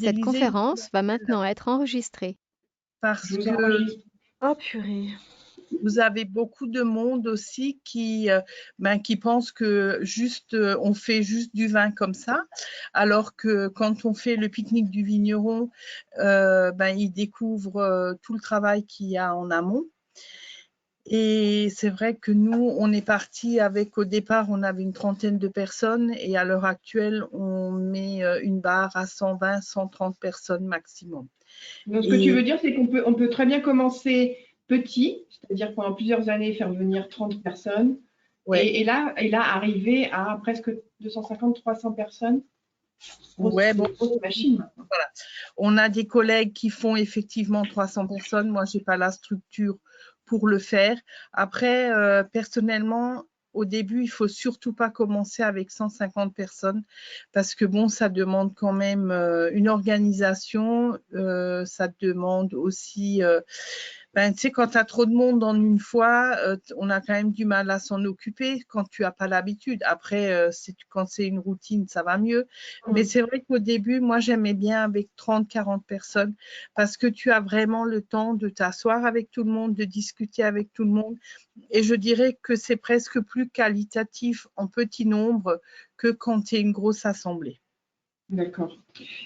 Cette fidéliser une conférence va clientèle maintenant être enregistrée. parce Je vous que enregistre. Oh purée. vous avez beaucoup de monde aussi qui pense que juste on fait juste du vin comme ça, alors que quand on fait le pique-nique du vigneron, ils découvrent tout le travail qu'il y a en amont. Et c'est vrai que nous, on est parti avec, au départ, on avait une trentaine de personnes et à l'heure actuelle, on met une barre à 120, 130 personnes maximum. Donc, ce que tu Et veux dire, c'est on peut très bien commencer petit, c'est-à-dire pendant plusieurs années faire venir 30 personnes, ouais, et là arriver à presque 250, 300 personnes. ouais, bon, Grosse machine maintenant. voilà. On a des collègues qui font effectivement 300 personnes. Moi, j'ai pas la structure pour le faire. Après, personnellement, au début, il faut surtout pas commencer avec 150 personnes parce que bon, ça demande quand même une organisation. Ça demande aussi tu sais, quand tu as trop de monde en une fois, on a quand même du mal à s'en occuper quand tu n'as pas l'habitude. Après, quand c'est une routine, ça va mieux. Mais c'est vrai qu'au début, moi, j'aimais bien avec 30, 40 personnes parce que tu as vraiment le temps de t'asseoir avec tout le monde, de discuter avec tout le monde. Et je dirais que c'est presque plus qualitatif en petit nombre que quand tu es une grosse assemblée. D'accord.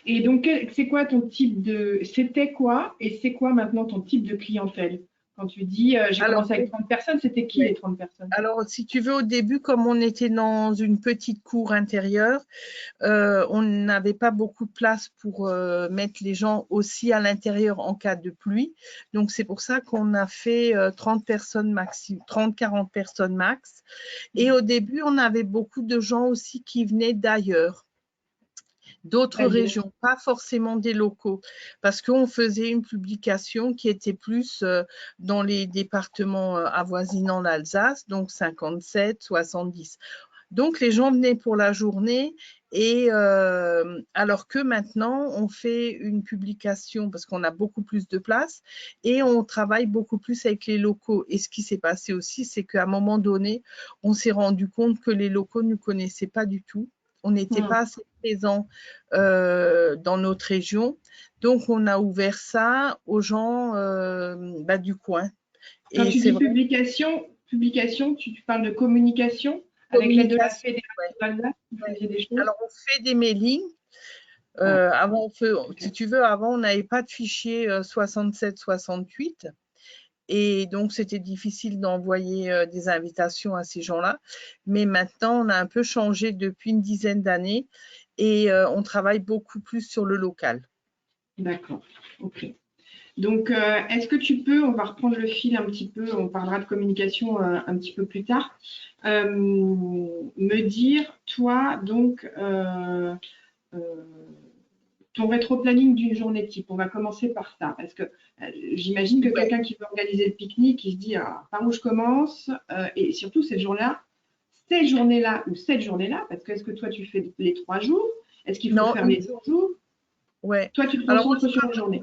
Et donc, c'est quoi ton type de... C'était quoi et c'est quoi maintenant ton type de clientèle? Quand tu dis j'ai Alors, commencé avec 30 personnes, c'était qui les ouais. 30 personnes? Alors, si tu veux, au début, comme on était dans une petite cour intérieure, on n'avait pas beaucoup de place pour mettre les gens aussi à l'intérieur en cas de pluie. Donc, c'est pour ça qu'on a fait 30 personnes maximum, 30, 40 personnes max. Et au début, on avait beaucoup de gens aussi qui venaient d'ailleurs, d'autres C'est-à-dire, régions, pas forcément des locaux, parce qu'on faisait une publication qui était plus dans les départements avoisinant l'Alsace, donc 57, 70. Donc, les gens venaient pour la journée et alors que maintenant, on fait une publication parce qu'on a beaucoup plus de place et on travaille beaucoup plus avec les locaux. Et ce qui s'est passé aussi, c'est qu'à un moment donné, on s'est rendu compte que les locaux ne nous connaissaient pas du tout. On n'était pas assez présents dans notre région. Donc, on a ouvert ça aux gens du coin. quand Et tu c'est dis vrai, publication, tu parles de communication avec l'aide de la communication. Fédération d'Alsace, vous Ouais. faisiez des choses? Alors, on fait des mailings. Ah, Avant, ok. si tu veux, avant, on n'avait pas de fichier 67-68. Et donc, c'était difficile d'envoyer des invitations à ces gens-là. Mais maintenant, on a un peu changé depuis une dizaine d'années et on travaille beaucoup plus sur le local. D'accord, ok. Donc, est-ce que tu peux, on va reprendre le fil un petit peu, on parlera de communication un petit peu plus tard, me dire, toi, donc, euh, ton rétro-planning d'une journée type. On va commencer par ça, parce que j'imagine que Ouais. quelqu'un qui veut organiser le pique-nique, il se dit ah, par où je commence, et surtout cette journée-là ou cette journée-là, parce que est-ce que toi tu fais les 3 jours? Est-ce qu'il faut Non, faire les 2 jours? ouais. Toi, tu te Alors, moi, concentres sur une journée.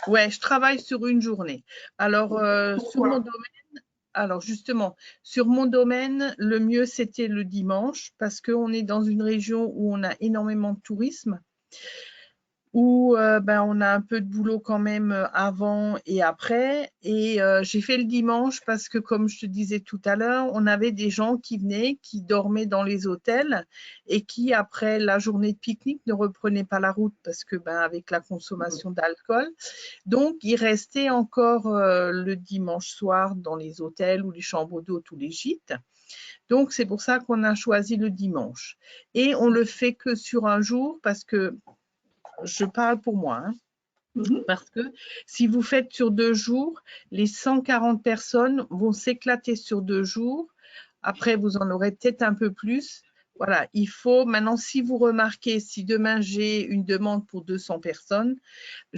ouais, je travaille sur une journée. Alors, sur mon Pourquoi? domaine, alors justement, sur mon domaine, le mieux, c'était le dimanche parce qu'on est dans une région où on a énormément de tourisme, où on a un peu de boulot quand même avant et après. Et j'ai fait le dimanche parce que, comme je te disais tout à l'heure, on avait des gens qui venaient, qui dormaient dans les hôtels et qui, après la journée de pique-nique, ne reprenaient pas la route parce que, avec la consommation d'alcool, donc ils restaient encore le dimanche soir dans les hôtels ou les chambres d'hôtes ou les gîtes. Donc, c'est pour ça qu'on a choisi le dimanche. Et on le fait que sur un jour parce que je parle pour moi, hein, Mhm. parce que si vous faites sur 2 jours, les 140 personnes vont s'éclater sur 2 jours. Après, vous en aurez peut-être un peu plus. Voilà, il faut maintenant, si vous remarquez, si demain j'ai une demande pour 200 personnes,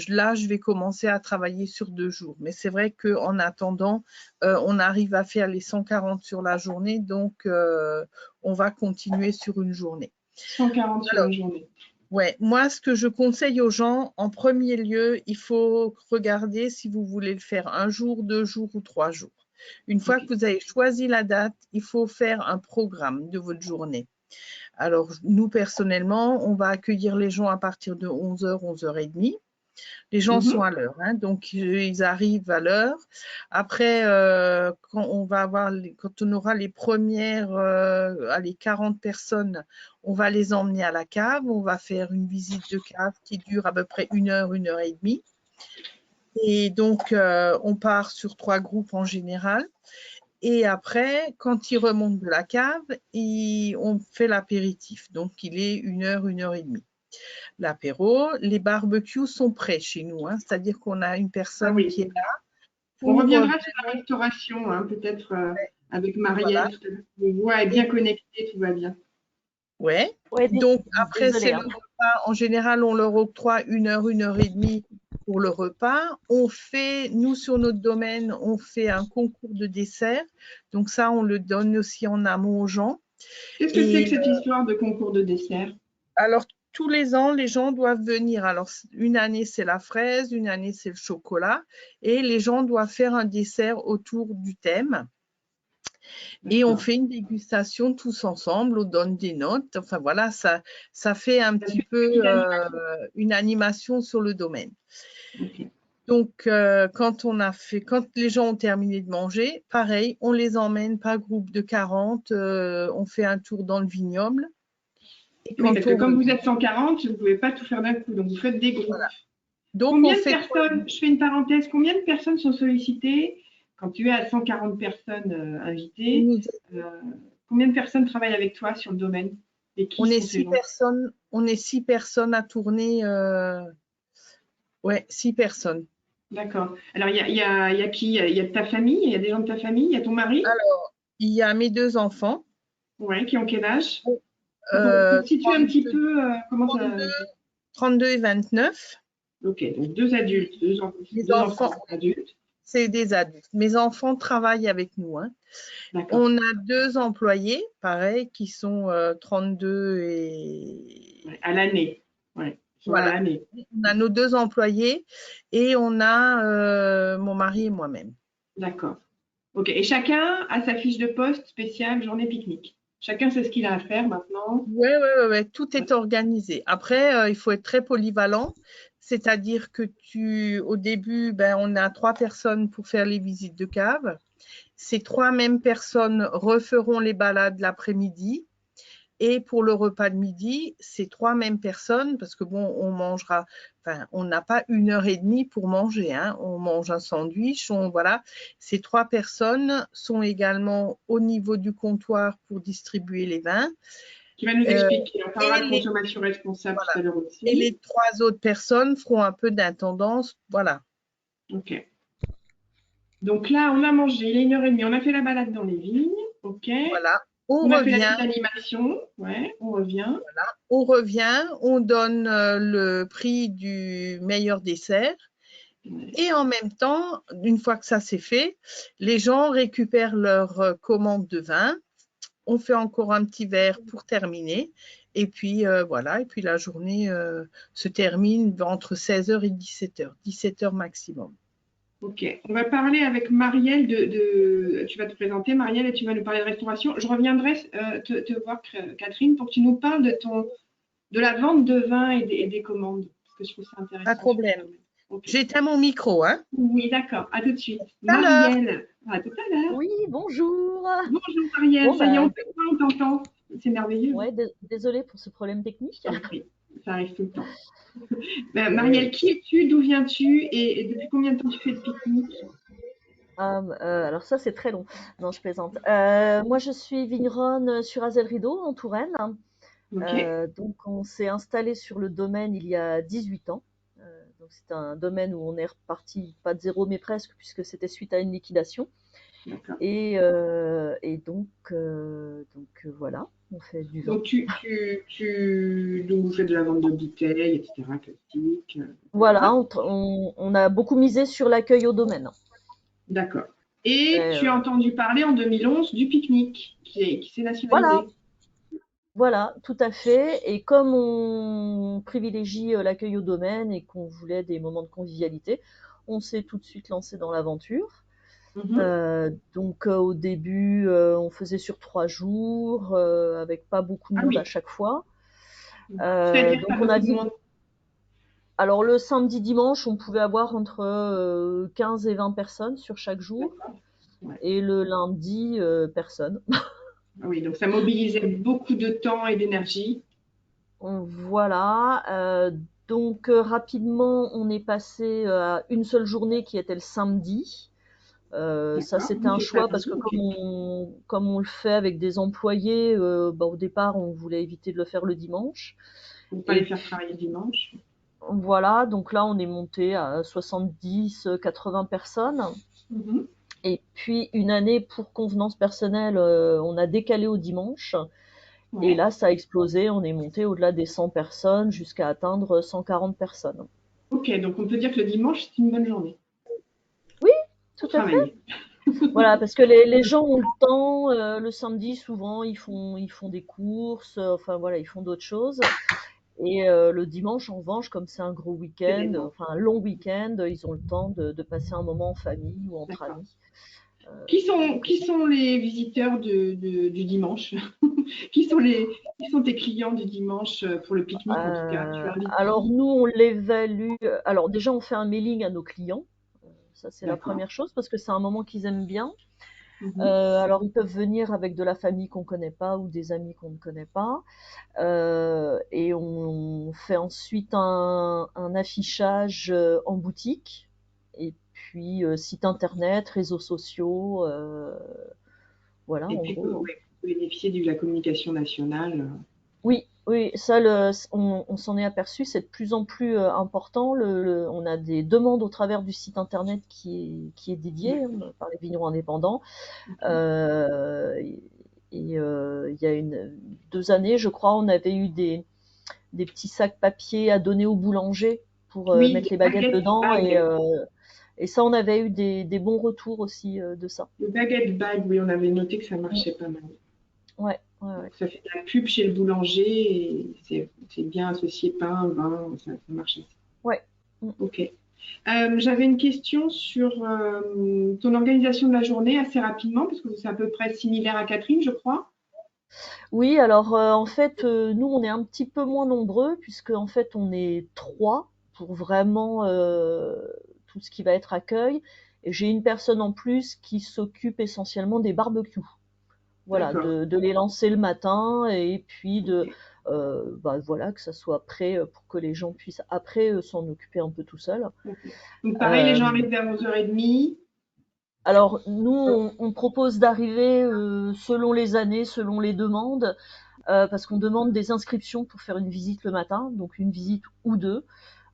là, je vais commencer à travailler sur 2 jours. Mais c'est vrai qu'en attendant, on arrive à faire les 140 sur la journée, donc on va continuer sur une journée. 140 sur Alors, une journée. ouais, moi, ce que je conseille aux gens, en premier lieu, il faut regarder si vous voulez le faire un jour, 2 jours ou 3 jours. Une fois Ok. que vous avez choisi la date, il faut faire un programme de votre journée. Alors, nous, personnellement, on va accueillir les gens à partir de 11h, 11h30. Les gens sont à l'heure, hein, donc ils arrivent à l'heure. Après, quand on aura les premières, allez, 40 personnes, on va les emmener à la cave. On va faire une visite de cave qui dure à peu près 1 heure et demie. Et donc, on part sur 3 groupes en général. Et après, quand ils remontent de la cave, on fait l'apéritif. Donc, il est 1 heure et demie. L'apéro, les barbecues sont prêts chez nous, hein, c'est-à-dire qu'on a une Ah personne qui oui. est là On pour reviendra sur la restauration, hein, peut-être avec voilà, Marielle. Le voix est bien et connectée, tout va bien. ouais. Ouais, Donc après, désolée, c'est le hein. repas. En général, on leur octroie 1 heure et demie pour le repas. Nous, sur notre domaine, on fait un concours de dessert. Donc ça, on le donne aussi en amont aux gens. Qu'est-ce que c'est que Et cette histoire de concours de dessert? alors, tous les ans, les gens doivent venir. Alors, une année, c'est la fraise, une année, c'est le chocolat. Et les gens doivent faire un dessert autour du thème. Et on fait une dégustation tous ensemble, on donne des notes. Enfin, voilà, ça fait un petit peu une animation sur le domaine. Okay. Donc, quand les gens ont terminé de manger, pareil, on les emmène par groupe de 40, on fait un tour dans le vignoble. Et Oui, parce que comme vous revient, êtes 140, vous ne pouvez pas tout faire d'un coup, donc vous faites des groupes. voilà. Donc, Combien on de fait personnes, je fais une parenthèse, combien de personnes sont sollicitées quand tu es à 140 personnes invitées? Combien de personnes travaillent avec toi sur le domaine? Et qui on est sont ces 6 gens? personnes, on est 6 personnes à tourner. Ouais, 6 personnes. D'accord. Alors, il y a qui? Il y a ta famille? Il y a des gens de ta famille? Il y a ton mari? Alors, il y a mes 2 enfants. Ouais, qui ont quel âge? Euh, Pour situer un petit 32, peu comment ça. 32, 32 et 29. Ok, donc deux adultes, Les deux enfants, enfants adultes. c'est des adultes. Mes enfants travaillent avec nous, hein. D'accord. On a 2 employés, pareil, qui sont 32 et Ouais, à l'année. Ouais, ils sont à voilà. l'année. On a nos 2 employés et on a mon mari et moi-même. D'accord. Ok, et chacun a sa fiche de poste spéciale journée pique-nique. Chacun sait ce qu'il a à faire maintenant. Ouais, tout est organisé. Après, il faut être très polyvalent, c'est-à-dire que au début, ben, on a 3 personnes pour faire les visites de cave. Ces 3 mêmes personnes referont les balades l'après-midi. Et pour le repas de midi, ces 3 mêmes personnes, parce que bon, on n'a pas 1 heure et demie pour manger, hein, on mange un sandwich, voilà. Ces 3 personnes sont également au niveau du comptoir pour distribuer les vins. Qui va nous expliquer. On parlera de Et consommation responsable voilà. tout à l'heure Et aussi. les 3 autres personnes feront un peu d'intendance, voilà. Ok. Donc là, on a mangé, il est 1 heure et demie. On a fait la balade dans les vignes. Ok. Voilà. On On a fait la revient, petite animation. Ouais, on revient. on donne le prix du meilleur dessert. Ouais. Et en même temps, une fois que ça c'est fait, les gens récupèrent leur commande de vin. On fait encore un petit verre pour terminer. Et puis voilà, et puis la journée se termine entre 16h et 17h, 17h maximum. Ok, on va parler avec Marielle Tu vas te présenter, Marielle, et tu vas nous parler de restauration. Je reviendrai te voir, Catherine, pour que tu nous parles de la vente de vin et des commandes, parce que je trouve ça Pas de intéressant sur ton problème. domaine. Ok. J'éteins mon micro, hein. Oui, d'accord. À tout de suite. À l'heure. Marielle, à tout à l'heure. Oui, bonjour. Bonjour Marielle, Bon, ça y est, bah, on t'entend. C'est merveilleux. ouais, désolée pour ce problème technique. Je t'en prie, ça arrive tout le temps. Ouais. Marielle, qui es-tu, d'où viens-tu et depuis combien de temps tu fais de pique-nique? Alors ça, c'est très long. Non, je plaisante. Moi, je suis vigneronne sur Azel-Rideau, en Touraine. Ok, Donc, on s'est installé sur le domaine il y a 18 ans. Donc, c'est un domaine où on est reparti, pas de zéro, mais presque, puisque c'était suite à une liquidation. d'accord. Et donc, voilà, on fait du vin. Donc, donc vous faites de la vente de bouteilles, etc., classique. Voilà, on a beaucoup misé sur l'accueil au domaine. D'accord. Et Et, tu as entendu parler en 2011 du pique-nique qui s'est voilà, nationalisé. voilà, tout à fait. Et comme on privilégie l'accueil au domaine et qu'on voulait des moments de convivialité, on s'est tout de suite lancé dans l'aventure. Donc au début, on faisait sur 3 jours, avec pas beaucoup de Ah monde à oui. chaque fois. C'est-à-dire pas Donc on a beaucoup de dit, monde. alors le samedi dimanche, on pouvait avoir entre 15 et 20 personnes sur chaque jour, D'accord. Ouais. et le lundi, personne. Ah oui, donc ça mobilisait beaucoup de temps et d'énergie. Voilà. Donc rapidement, on est passé à une seule journée qui était le samedi. Ça, D'accord. c'était Vous un faites ça choix parce vous, que ok. comme on le fait avec des employés, bah, au départ, on voulait éviter de le faire le dimanche. Pour ne pas les Et faire travailler dimanche. voilà, donc là, on est monté à 70-80 personnes. Mhm. Et puis, une année, pour convenance personnelle, on a décalé au dimanche. Et Ouais. là, ça a explosé. On est monté au-delà des 100 personnes jusqu'à atteindre 140 personnes. Ok, donc on peut dire que le dimanche, c'est une bonne journée Oui, pour tout à fait. travailler. Voilà, parce que les gens ont le temps. Le samedi, souvent, ils font des courses. Enfin, voilà, ils font d'autres choses. Et le dimanche, en revanche, comme c'est un gros C'est week-end, détente. enfin un long week-end, ils ont le temps de passer un moment en famille ou entre D'accord. amis. Qui sont les visiteurs du dimanche? Qui sont tes clients du dimanche pour le pique-nique en tout cas? Tu leur dis Alors qui? nous, on l'évalue. Alors déjà, on fait un mailing à nos clients. Ça, c'est la D'accord. première chose parce que c'est un moment qu'ils aiment bien. Mhm. Alors ils peuvent venir avec de la famille qu'on connaît pas ou des amis qu'on ne connaît pas. Et on fait ensuite un affichage en boutique. Et puis site internet, réseaux sociaux, voilà Et en puis, gros, hein. ouais, bénéficier de la communication nationale. Oui, oui, ça, on s'en est aperçu, c'est de plus en plus important. On a des demandes au travers du site internet qui est dédié, D'accord. par les vignerons indépendants. Ok. Euh, il y a 2 années, je crois, on avait eu des petits sacs papier à donner aux boulangers pour Oui, mettre des les baguettes baguettes dedans. bagues. Et ça, on avait eu des bons retours aussi de ça. Les baguettes bagues, oui, on avait noté que ça Mm. marchait pas mal. Ouais, ouais, ouais. Donc, ça fait de la pub chez le boulanger et c'est bien associé pain, vin, ça marche assez. Ouais. Mm. Ok. J'avais une question sur ton organisation de la journée assez rapidement, parce que c'est à peu près similaire à Catherine, je crois. Oui, alors en fait, nous, on est un petit peu moins nombreux, puisque en fait, on est trois pour vraiment tout ce qui va être accueil. Et j'ai une personne en plus qui s'occupe essentiellement des barbecues. Voilà, D'accord. de les lancer le matin et puis Ok. bah, voilà, que ça soit prêt pour que les gens puissent après s'en occuper un peu tout seuls. Ok. Donc pareil, les Euh, gens arrivent vers 11h30. alors nous, on propose d'arriver selon les années, selon les demandes, parce qu'on demande des inscriptions pour faire une visite le matin, donc une visite ou deux.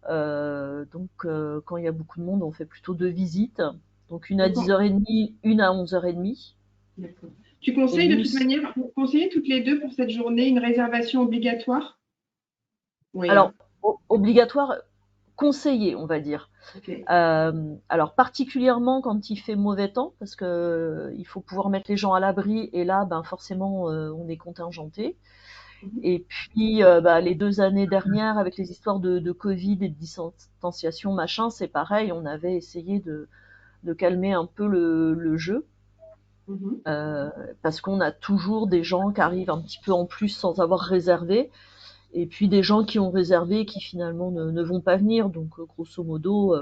Quand il y a beaucoup de monde, on fait plutôt deux visites. Donc une à Donc, 10h30, une à 11h30. d'accord. Tu Et conseilles de nous, toute manière, vous conseillez toutes les deux pour cette journée une réservation obligatoire? Oui, hein. alors, obligatoire, conseillé, on va dire. Ok. Alors particulièrement quand il fait mauvais temps, parce que il faut pouvoir mettre les gens à l'abri, et là, ben forcément, on est contingenté. Mhm. Et puis, bah, les 2 années dernières, avec les histoires de Covid et de distanciation, machin, c'est pareil, on avait essayé de calmer un peu le jeu, Mhm. euh, parce qu'on a toujours des gens qui arrivent un petit peu en plus sans avoir réservé, et puis des gens qui ont réservé et qui finalement ne vont pas venir. Donc, grosso modo,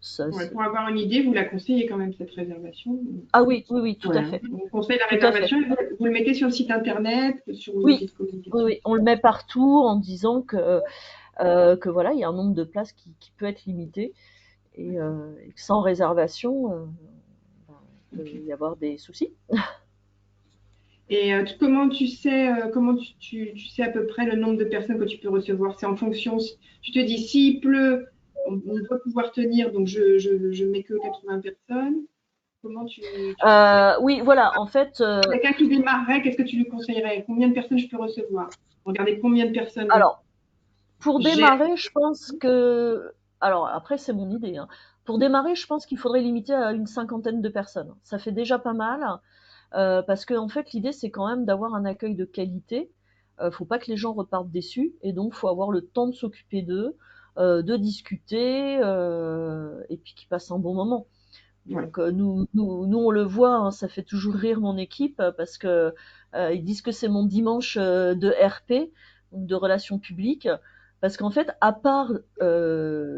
ça, Ouais, pour avoir une idée, vous la conseillez quand même cette réservation? ah oui, oui, oui, tout Ouais, à hein. fait, On conseille la tout à fait. réservation et vous le mettez sur le site internet, sur vos outils Oui, de oui, communication. oui, on le met partout en disant que voilà, il y a un nombre de places qui peut être limité, et que sans réservation, ben, il peut Ok. y avoir des soucis. Et comment tu sais, tu sais à peu près le nombre de personnes que tu peux recevoir? C'est en fonction, tu te dis s'il pleut, on doit pouvoir tenir, donc je mets que 80 personnes. Comment tu sais? Oui, voilà, en fait, Quelqu'un qui démarrerait, qu'est-ce que tu lui conseillerais? Combien de personnes je peux recevoir? Regardez combien de personnes alors, pour j'ai. démarrer, je pense que, alors après, c'est mon idée, hein. Pour démarrer, je pense qu'il faudrait limiter à une cinquantaine de personnes. Ça fait déjà pas mal, parce que en fait, l'idée, c'est quand même d'avoir un accueil de qualité. Faut pas que les gens repartent déçus, et donc faut avoir le temps de s'occuper d'eux, de discuter, et puis qu'ils passent un bon moment. Ouais. Donc nous on le voit, hein, ça fait toujours rire mon équipe parce que ils disent que c'est mon dimanche de RP, donc de relations publiques, parce qu'en fait, à part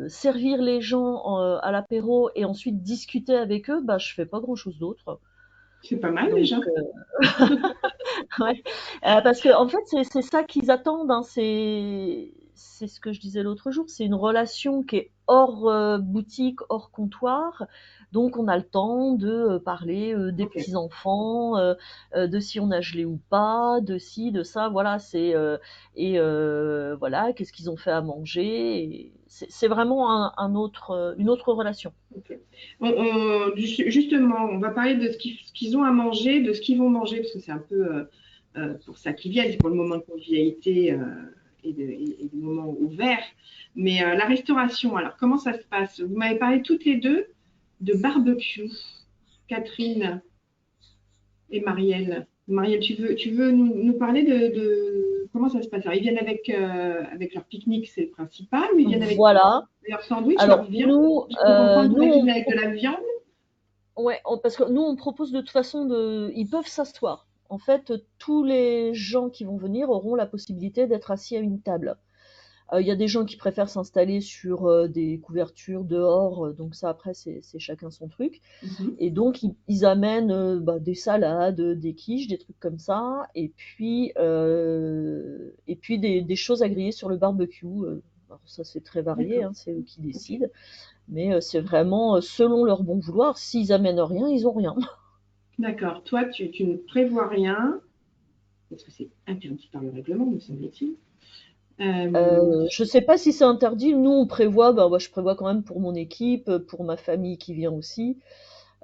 servir les gens à l'apéro et ensuite discuter avec eux, bah je fais pas grand-chose d'autre. C'est pas mal Donc déjà. ouais. Parce que en fait, c'est ça qu'ils attendent, hein. C'est ce que je disais l'autre jour. C'est une relation qui est hors boutique, hors comptoir. Donc, on a le temps de parler des Ok. petits enfants, de si on a gelé ou pas, de ci, de ça. Voilà. Voilà. Qu'est-ce qu'ils ont fait à manger. C'est vraiment une autre relation. Ok. Justement, on va parler de ce qu'ils ont à manger, de ce qu'ils vont manger, parce que c'est un peu pour ça qu'ils viennent, c'est pour le moment de convivialité et du moment ouvert. Mais la restauration, alors comment ça se passe? Vous m'avez parlé toutes les deux de barbecue, Catherine et Marielle. Marielle, tu veux nous parler de comment ça se passe? Alors, ils viennent avec leur pique-nique, c'est le principal, mais ils viennent avec Voilà. leur sandwich, leur Alors, viande. Je peux comprendre qu'ils viennent avec de la viande. ouais, parce que nous, on propose de toute façon ils peuvent s'asseoir. En fait, tous les gens qui vont venir auront la possibilité d'être assis à une table. Il y a des gens qui préfèrent s'installer sur des couvertures dehors, donc ça après c'est chacun son truc. Mhm. Et donc ils amènent des salades, des quiches, des trucs comme ça, et puis des choses à griller sur le barbecue. Alors ça c'est très varié, D'accord. hein, c'est eux qui Ok. décident, mais c'est vraiment selon leur bon vouloir. S'ils amènent rien, ils ont rien. D'accord. Toi, tu ne prévois rien, parce que c'est interdit par le règlement, me semble-t-il. Euh, Je sais pas si c'est interdit. Nous, on prévoit, bah, moi, je prévois quand même pour mon équipe, pour ma famille qui vient aussi.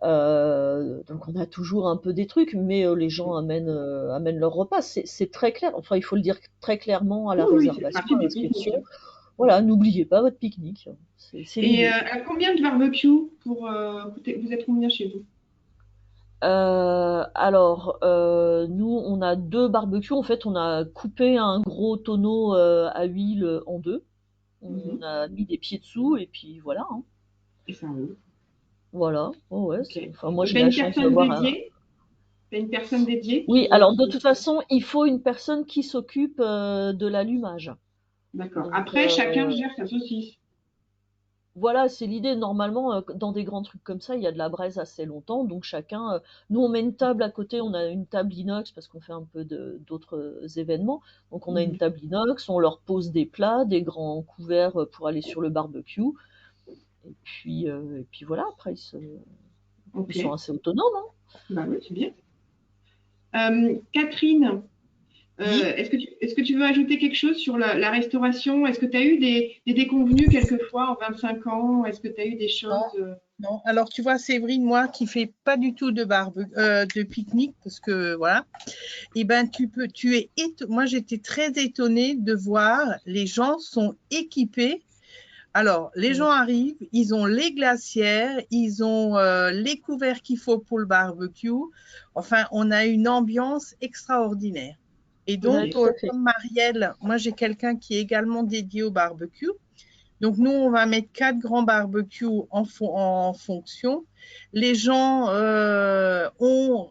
Donc, on a toujours un peu des trucs, mais les gens amènent leur repas. C'est très clair. Enfin, il faut le dire très clairement à oui, la oui, c'est le réservation, à principe du l'inscription. pique-nique. Voilà, n'oubliez pas votre pique-nique. C'est Et l'idée. à combien de barbecue pour vous êtes combien chez vous? Alors, nous, on a deux barbecues. En fait, on a coupé un gros tonneau à huile en deux. On Mhm. a mis des pieds dessous et puis voilà, hein. Et ça roule. Voilà, oh ouais, Ok. enfin moi Donc, j'ai tu as la une chance personne d'avoir un. dédiée? Tu as une personne dédiée Oui, alors de toute façon, il faut une personne qui s'occupe de l'allumage. D'accord. Donc Après, chacun gère sa saucisse. voilà, c'est l'idée. Normalement, dans des grands trucs comme ça, il y a de la braise assez longtemps, donc nous on met une table à côté, on a une table inox parce qu'on fait un peu d'autres événements. Donc on a une Mhm. table inox, on leur pose des plats, des grands couverts pour aller sur le barbecue, et puis voilà. Après ils Ok. sont assez autonomes, hein. Bah oui, c'est bien. Catherine, Oui. est-ce que tu veux ajouter quelque chose sur la restauration? Est-ce que tu as eu des déconvenues quelquefois en 25 ans? Est-ce que tu as eu des Non, choses non. Alors, tu vois, Séverine, moi qui fais pas du tout de pique-nique, parce que voilà, eh ben, moi, j'étais très étonnée de voir les gens sont équipés. Alors, les Mm. gens arrivent, ils ont les glacières, ils ont les couverts qu'il faut pour le barbecue. Enfin, on a une ambiance extraordinaire. Et Ouais, donc, Ok. tout à fait. comme Marielle, moi, j'ai quelqu'un qui est également dédié au barbecue. Donc, nous, on va mettre 4 grands barbecues en fonction. Les gens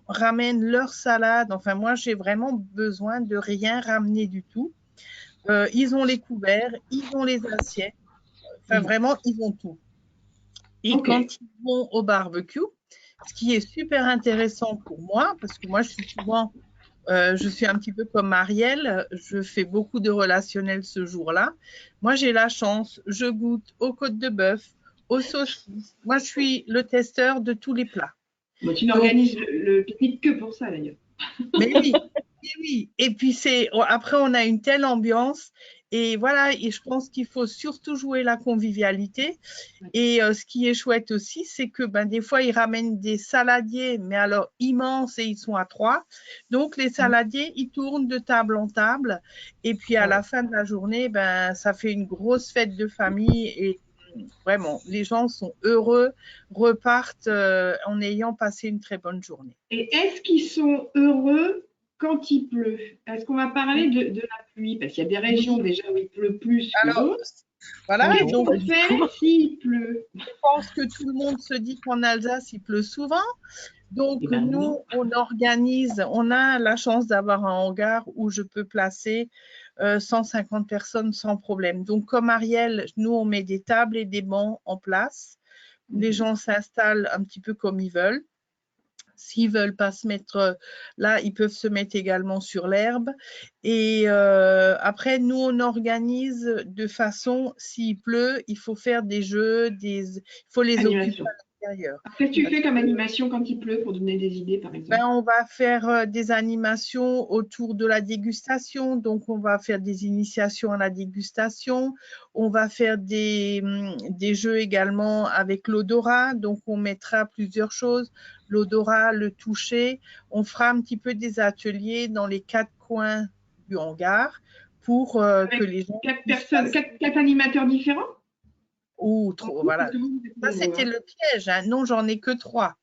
ramènent leur salade. Enfin, moi, j'ai vraiment besoin de rien ramener du tout. Ils ont les couverts, ils ont les assiettes. Enfin, Mhm. vraiment, ils ont tout. Et Ok. quand ils vont au barbecue, ce qui est super intéressant pour moi, parce que moi, je suis un petit peu comme Marielle, je fais beaucoup de relationnel ce jour-là. Moi, j'ai la chance, je goûte aux côtes de bœuf, aux saucisses. Moi, je suis le testeur de tous les plats. Bon, tu Donc, n'organises le pique-nique que pour ça d'ailleurs. mais oui, oui, oui. Et puis après on a une telle ambiance et voilà. Et je pense qu'il faut surtout jouer la convivialité. Et ce qui est chouette aussi, c'est que ben des fois ils ramènent des saladiers, mais alors immenses et ils sont à 3. Donc les Mm. saladiers ils tournent de table en table. Et puis à Ouais. la fin de la journée, ben ça fait une grosse fête de famille et vraiment les gens sont heureux, repartent en ayant passé une très bonne journée. Et est-ce qu'ils sont heureux quand il pleut? Est-ce qu'on va parler de la pluie? Parce qu'il y a des régions Oui, déjà où il pleut plus que alors, d'autres. Voilà, Non, donc pas Qu'est-ce qu'on du fait tout. s'il pleut? je pense que tout le monde se dit qu'en Alsace, il pleut souvent. Eh Donc, ben non. nous, on a la chance d'avoir un hangar où je peux placer 150 personnes sans problème. Donc, comme Ariel, nous, on met des tables et des bancs en place. Les gens s'installent un petit peu comme ils veulent. S'ils veulent pas se mettre là, ils peuvent se mettre également sur l'herbe. Et après, nous, on organise de façon, s'il pleut, il faut faire des jeux, il faut les occuper Animation. à l'extérieur. Qu'est-ce que tu Parce fais comme que, animation quand il pleut pour donner des idées, par exemple? on va faire des animations autour de la dégustation. Donc, on va faire des initiations à la dégustation. On va faire des jeux également avec l'odorat. Donc, on mettra plusieurs choses. L'odorat, le toucher. On fera un petit peu des ateliers dans les 4 coins du hangar pour que Avec les gens quatre puissent personnes, passer. quatre animateurs différents? Ou En trop, tout, voilà. parce que vous êtes Ça, nombreux, c'était hein. le piège, hein. Non, j'en ai que 3.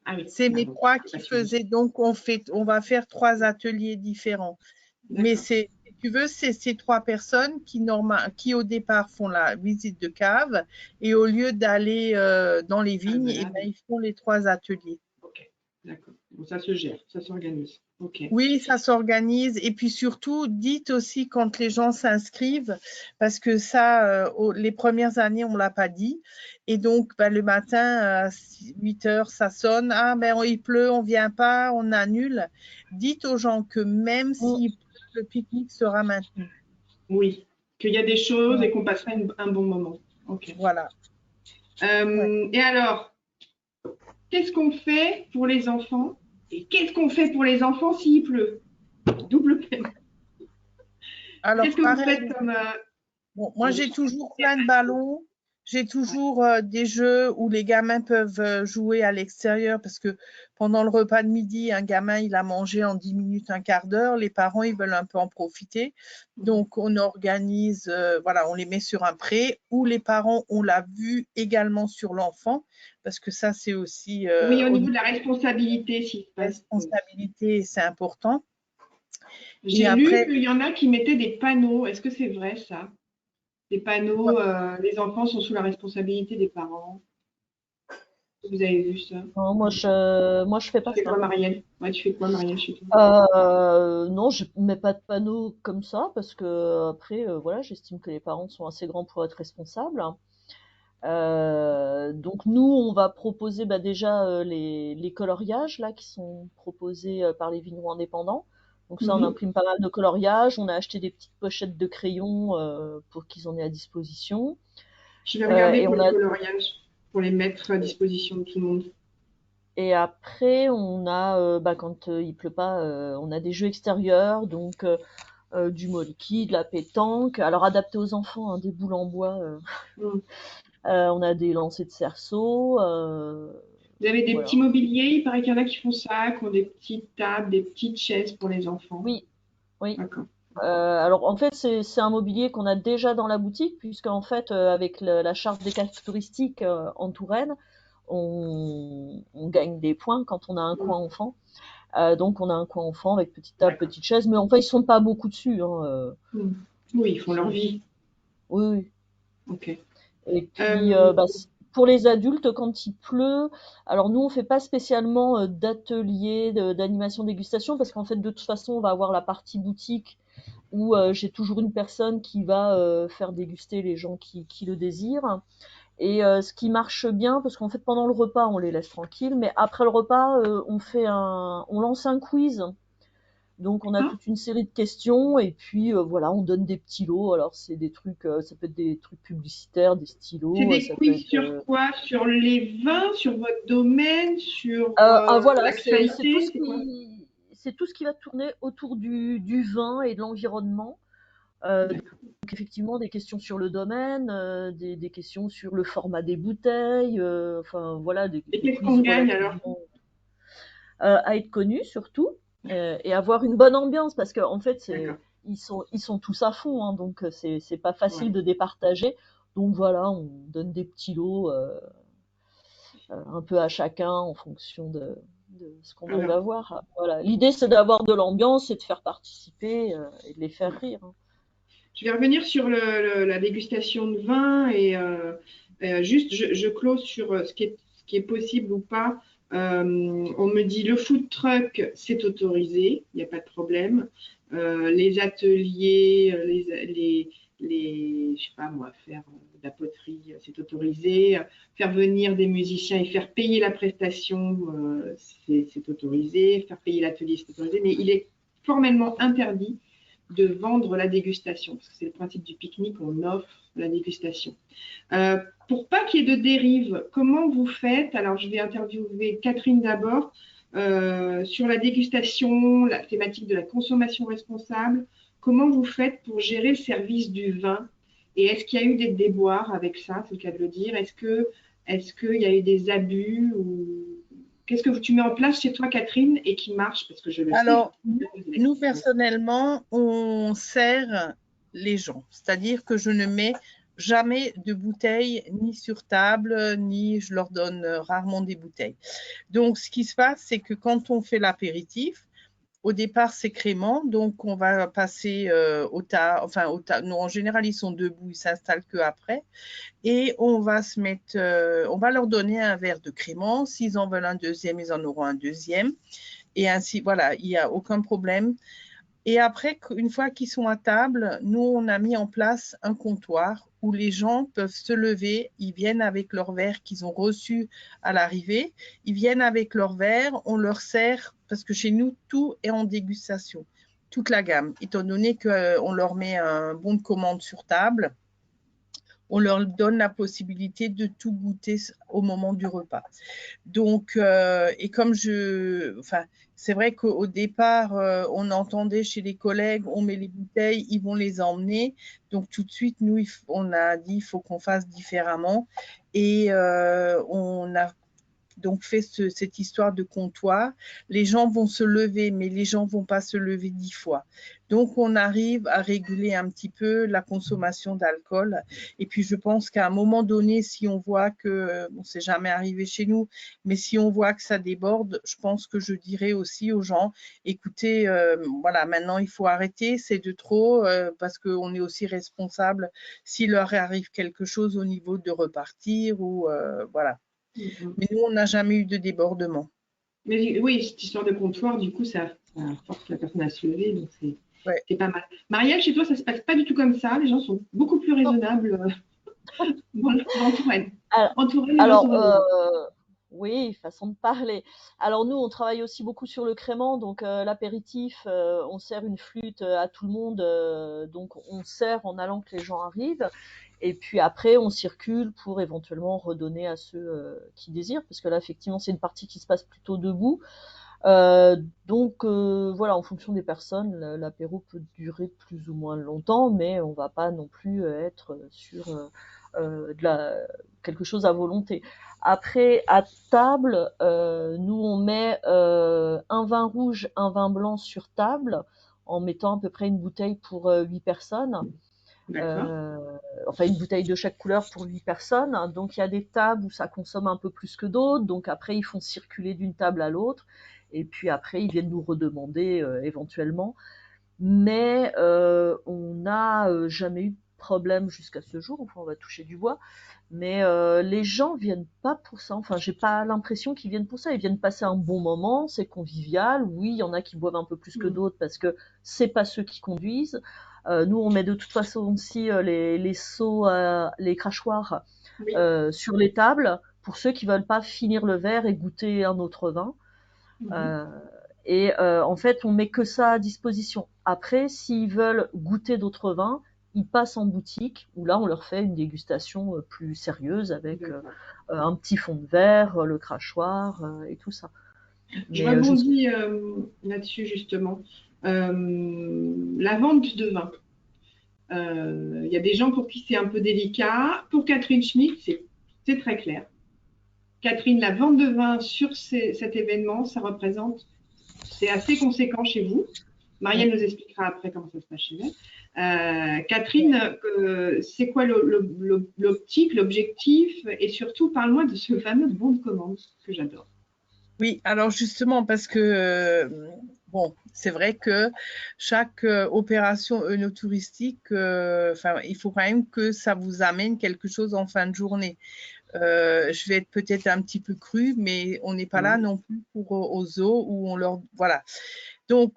Ah oui, C'est ah mes bon, 3 c'est qui pas suffisant. faisaient. Donc, on va faire 3 ateliers différents. Mais D'accord. si tu veux, c'est ces 3 personnes qui au départ font la visite de cave et au lieu d'aller dans les Ah, vignes, eh ben, balade. ils font les 3 ateliers. Ok, d'accord. Bon, ça se gère, ça s'organise. Ok. Oui, ça s'organise. Et puis surtout, dites aussi quand les gens s'inscrivent, parce que ça, les premières années, on ne l'a pas dit. Et donc, ben, le matin, à 8 heures, ça sonne. Ah, ben, il pleut, on ne vient pas, on annule. Dites aux gens que même Mm. s'il pleut, le pique-nique sera maintenu. Oui, qu'il y a des choses Ouais. et qu'on passera un bon moment. Ok. Voilà. Ouais. Et alors, qu'est-ce qu'on fait pour les enfants? Et qu'est-ce qu'on fait pour les enfants s'il pleut? Double peine. Qu'est-ce Alors, que vous faites pareil, comme bon, moi, j'ai toujours plein de animation? ballons. J'ai toujours des jeux où les gamins peuvent jouer à l'extérieur parce que pendant le repas de midi, un gamin, il a mangé en 10 minutes, un quart d'heure. Les parents, ils veulent un peu en profiter. Donc, on organise, voilà, on les met sur un pré où les parents ont la vue également sur l'enfant parce que ça, c'est aussi Oui, au au niveau niveau de la de responsabilité, s'il se la passe. responsabilité, c'est important. Et J'ai lu après, qu'il y en a qui mettaient des panneaux. Est-ce que c'est vrai ça? Des panneaux, les enfants sont sous la responsabilité des parents. Vous avez vu ça? Non, moi je fais Tu pas fais quoi, ça. Marielle? Ouais, tu fais quoi, Marielle, chez toi? Non, je mets pas de panneau comme ça parce que après, voilà, j'estime que les parents sont assez grands pour être responsables. Donc nous, on va proposer bah, déjà les coloriages là qui sont proposés par les vignerons indépendants. Donc ça, on Mhm. imprime pas mal de coloriages. On a acheté des petites pochettes de crayons pour qu'ils en aient à disposition. Je vais regarder Et pour on les a coloriages, pour les mettre à disposition de tout le monde. et après on a bah, quand il pleut pas, on a des jeux extérieurs donc du molki, de la pétanque. Alors adapté aux enfants, hein, des boules en bois. Mm. On a des lancers de cerceau. Vous avez des petits Voilà. mobiliers, il paraît qu'il y en a qui font ça, qui ont des petites tables, des petites chaises pour les enfants. Oui, oui. D'accord. Alors en fait c'est un mobilier qu'on a déjà dans la boutique puisque en fait avec la charte des cartes touristiques en Touraine on gagne des points quand on a un Mm. coin enfant. Donc on a un coin enfant avec petite table, D'accord. petite chaise, mais enfin ils sont pas beaucoup dessus. Hein, Mm. Oui, ils font leur c'est- vie. Oui, oui. Ok. Et puis, Euh, pour les adultes, quand il pleut, alors nous, on fait pas spécialement d'atelier d'animation dégustation parce qu'en fait, de toute façon, on va avoir la partie boutique où j'ai toujours une personne qui va faire déguster les gens qui le désirent. Et ce qui marche bien, parce qu'en fait, pendant le repas, on les laisse tranquilles, mais après le repas, on lance un quiz. Donc on a ah, toute une série de questions et puis voilà, on donne des petits lots. Alors c'est des trucs, ça peut être des trucs publicitaires, des c'est stylos, des ça peut quiz être. sur quoi? Sur les vins, sur votre domaine, sur Voilà, l'actualité, c'est quoi? c'est tout ce qui va tourner autour du vin et de l'environnement. D'accord. Donc effectivement des questions sur le domaine, des questions sur le format des bouteilles, enfin voilà Et des qu'est-ce qu'on quiz gagne alors? relativement à être connus surtout et avoir une bonne ambiance parce qu'en fait D'accord. ils sont tous à fond hein, donc c'est pas facile Ouais. de départager donc voilà on donne des petits lots un peu à chacun en fonction de ce qu'on Voilà. veut avoir voilà l'idée c'est d'avoir de l'ambiance et de faire participer et de les faire rire hein. Je vais revenir sur la dégustation de vin et juste, je close sur ce qui est possible ou pas. On me dit le food truck, c'est autorisé, il n'y a pas de problème. Les ateliers, je sais pas moi, faire de la poterie, c'est autorisé. Faire venir des musiciens et faire payer la prestation, c'est autorisé. Faire payer l'atelier, c'est autorisé. Mais il est formellement interdit de vendre la dégustation, parce que c'est le principe du pique-nique, on offre la dégustation. Pour pas qu'il y ait de dérive, comment vous faites? Alors, je vais interviewer Catherine d'abord sur la dégustation, la thématique de la consommation responsable. Comment vous faites pour gérer le service du vin? Et est-ce qu'il y a eu des déboires avec ça, c'est le cas de le dire? Est-ce qu'il y a eu des abus ou qu'est-ce que tu mets en place chez toi, Catherine, et qui marche? Parce que je le Alors, sais. nous, personnellement, on sert les gens. C'est-à-dire que je ne mets jamais de bouteilles ni sur table, ni je leur donne rarement des bouteilles. Donc, ce qui se passe, c'est que quand on fait l'apéritif, au départ, c'est crémant, donc on va passer au tas. Enfin, non, en général, ils sont debout, ils s'installent qu'après. Et on va se mettre, on va leur donner un verre de crémant. S'ils en veulent un deuxième, ils en auront un deuxième. Et ainsi, voilà, il n'y a aucun problème. Et après, une fois qu'ils sont à table, nous, on a mis en place un comptoir où les gens peuvent se lever, ils viennent avec leur verre qu'ils ont reçu à l'arrivée, ils viennent avec leur verre, on leur sert, parce que chez nous, tout est en dégustation, toute la gamme, étant donné qu'on leur met un bon de commande sur table. On leur donne la possibilité de tout goûter au moment du repas. Donc, et comme c'est vrai qu'au départ, on entendait chez les collègues, on met les bouteilles, ils vont les emmener. Donc, tout de suite, nous, on a dit, il faut qu'on fasse différemment. Et on a donc fait cette histoire de comptoir. Les gens vont se lever, mais les gens ne vont pas se lever 10 fois. Donc, on arrive à réguler un petit peu la consommation d'alcool. Et puis, je pense qu'à un moment donné, si on voit que, bon, c'est jamais arrivé chez nous, mais si on voit que ça déborde, je pense que je dirais aussi aux gens, écoutez, voilà, maintenant, il faut arrêter, c'est de trop, parce qu'on est aussi responsable s'il leur arrive quelque chose au niveau de repartir ou voilà. Mais nous, on n'a jamais eu de débordement. Mais oui, cette histoire de comptoir, du coup, ça force la personne à se lever, donc c'est pas mal. Marielle, chez toi, ça se passe pas du tout comme ça. Les gens sont beaucoup plus raisonnables dans Touraine. En Touraine, les gens sont raisonnables. Oui, façon de parler. Alors nous, on travaille aussi beaucoup sur le crément, donc l'apéritif, on sert une flûte à tout le monde, donc on sert en allant que les gens arrivent. Et puis après, on circule pour éventuellement redonner à ceux qui désirent, parce que là, effectivement, c'est une partie qui se passe plutôt debout. Donc voilà, en fonction des personnes, l'apéro peut durer plus ou moins longtemps, mais on va pas non plus être sur quelque chose à volonté. Après, à table, nous on met un vin rouge, un vin blanc sur table, en mettant à peu près une bouteille pour 8 personnes. Enfin une bouteille de chaque couleur pour 8 personnes. Donc il y a des tables où ça consomme un peu plus que d'autres. Donc après ils font circuler d'une table à l'autre. Et puis après ils viennent nous redemander éventuellement. Mais on n'a jamais eu de problème jusqu'à ce jour. Enfin on va toucher du bois. Mais les gens viennent pas pour ça. Enfin j'ai pas l'impression qu'ils viennent pour ça. Ils viennent passer un bon moment. C'est convivial. Oui il y en a qui boivent un peu plus que d'autres parce que c'est pas ceux qui conduisent. Nous, on met de toute façon aussi les seaux, les crachoirs sur les tables pour ceux qui veulent pas finir le verre et goûter un autre vin. En fait, on met que ça à disposition. Après, s'ils veulent goûter d'autres vins, ils passent en boutique où là, on leur fait une dégustation plus sérieuse avec un petit fond de verre, le crachoir et tout ça. Je rebondis là-dessus justement. La vente de vin. Il y a des gens pour qui c'est un peu délicat. Pour Catherine Schmitt, c'est très clair. Catherine, la vente de vin sur cet événement, c'est assez conséquent chez vous. Marielle nous expliquera après comment ça se passe chez elle. Catherine, c'est quoi l'optique, l'objectif? Et surtout, parle-moi de ce fameux bon de commande que j'adore. Oui, alors justement, parce que Bon, c'est vrai que chaque opération œnotouristique, il faut quand même que ça vous amène quelque chose en fin de journée. Je vais être peut-être un petit peu crue, mais on n'est pas là non plus pour aux zoos où on leur... Voilà. Donc,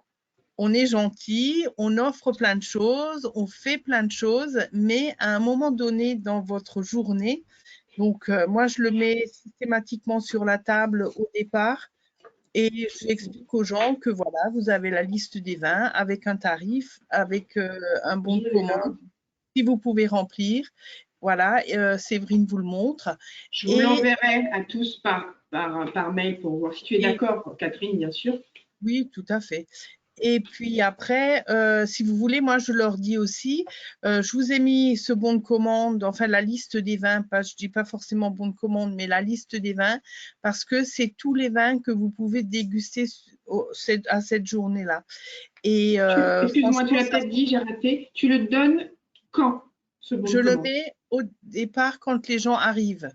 on est gentil, on offre plein de choses, on fait plein de choses, mais à un moment donné dans votre journée, donc moi je le mets systématiquement sur la table au départ et j'explique aux gens que voilà, vous avez la liste des vins avec un tarif, avec un bon de commande, si vous pouvez remplir. Voilà, Séverine vous le montre. Je vous l'enverrai à tous par mail pour voir si tu es d'accord, Catherine, bien sûr. Oui, tout à fait. Et puis après, si vous voulez, moi je leur dis aussi, je vous ai mis ce bon de commande, enfin la liste des vins, pas, je dis pas forcément bon de commande, mais la liste des vins, parce que c'est tous les vins que vous pouvez déguster à cette journée-là. Et excuse-moi, tu l'as peut-être dit, j'ai raté. Tu le donnes quand, ce bon de commande? Je le mets au départ quand les gens arrivent.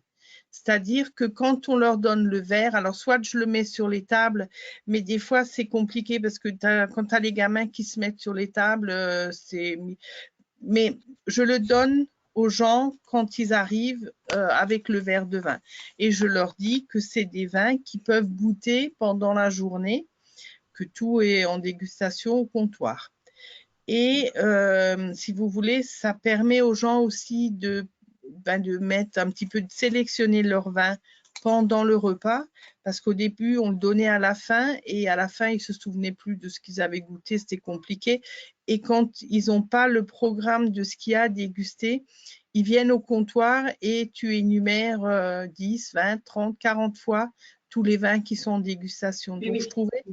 C'est-à-dire que quand on leur donne le verre, alors soit je le mets sur les tables, mais des fois c'est compliqué parce que quand tu as les gamins qui se mettent sur les tables, mais je le donne aux gens quand ils arrivent avec le verre de vin. Et je leur dis que c'est des vins qu'ils peuvent goûter pendant la journée, que tout est en dégustation au comptoir. Et si vous voulez, ça permet aux gens aussi de mettre un petit peu, de sélectionner leur vin pendant le repas, parce qu'au début, on le donnait à la fin, et à la fin, ils ne se souvenaient plus de ce qu'ils avaient goûté, c'était compliqué. Et quand ils n'ont pas le programme de ce qu'il y a à déguster, ils viennent au comptoir et tu énumères 10, 20, 30, 40 fois tous les vins qui sont en dégustation. Donc, je trouvais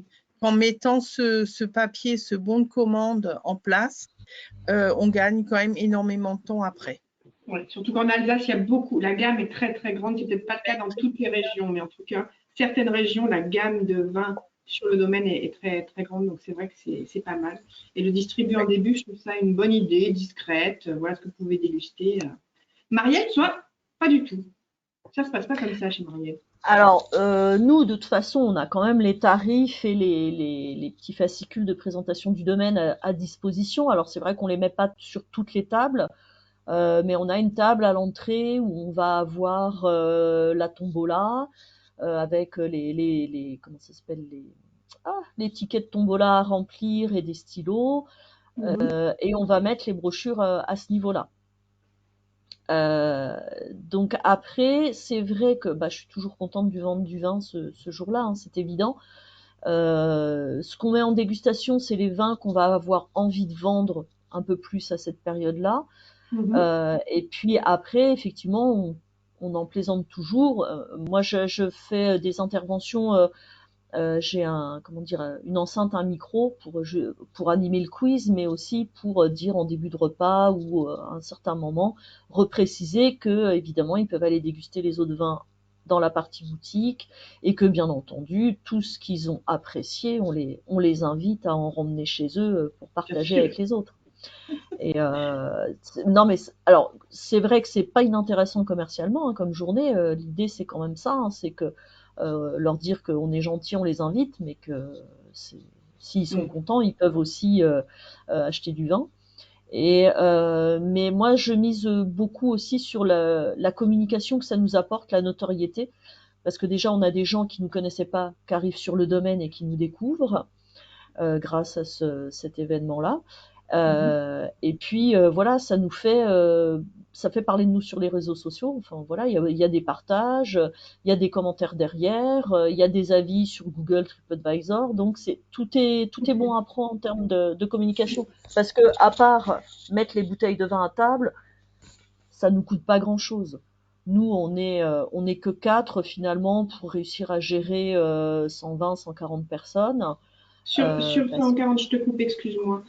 qu'en mettant ce papier, ce bon de commande en place, on gagne quand même énormément de temps après. Ouais, surtout qu'en Alsace, il y a beaucoup, la gamme est très très grande. C'est peut-être pas le cas dans toutes les régions, mais en tout cas, certaines régions, la gamme de vins sur le domaine est très très grande, donc c'est vrai que c'est pas mal. Et le distribuer en début, je trouve ça une bonne idée, discrète. Voilà ce que vous pouvez déguster. Marielle, soit pas du tout. Ça se passe pas comme ça chez Marielle. Alors, nous, de toute façon, on a quand même les tarifs et les petits fascicules de présentation du domaine à disposition. Alors, c'est vrai qu'on les met pas sur toutes les tables, mais on a une table à l'entrée où on va avoir la tombola avec comment ça s'appelle les tickets de tombola à remplir et des stylos, et on va mettre les brochures à ce niveau-là. Donc après, c'est vrai que je suis toujours contente du vendre du vin ce jour-là, hein, c'est évident. Ce qu'on met en dégustation, c'est les vins qu'on va avoir envie de vendre un peu plus à cette période-là. Et puis après, effectivement, on en plaisante toujours. Moi, je fais des interventions. J'ai une enceinte, un micro pour animer le quiz, mais aussi pour dire en début de repas ou à un certain moment, repréciser que évidemment ils peuvent aller déguster les autres vins dans la partie boutique et que bien entendu tout ce qu'ils ont apprécié, on les invite à en ramener chez eux pour partager avec les autres. Et non mais alors c'est vrai que c'est pas inintéressant commercialement hein, comme journée. L'idée c'est quand même ça, hein, c'est que leur dire qu'on est gentil, on les invite, mais que s'ils sont contents, ils peuvent aussi acheter du vin. Et mais moi, je mise beaucoup aussi sur la communication que ça nous apporte, la notoriété, parce que déjà, on a des gens qui nous connaissaient pas, qui arrivent sur le domaine et qui nous découvrent grâce à cet événement-là. Et puis voilà, ça fait parler de nous sur les réseaux sociaux. Enfin voilà, il y a des partages, il y a des commentaires derrière, il y a des avis sur Google, TripAdvisor. Donc tout est bon à prendre en termes de communication, parce que à part mettre les bouteilles de vin à table, ça nous coûte pas grand-chose. Nous, on est que 4 finalement pour réussir à gérer 120, 140 personnes. Sur 140, je te coupe, excuse-moi.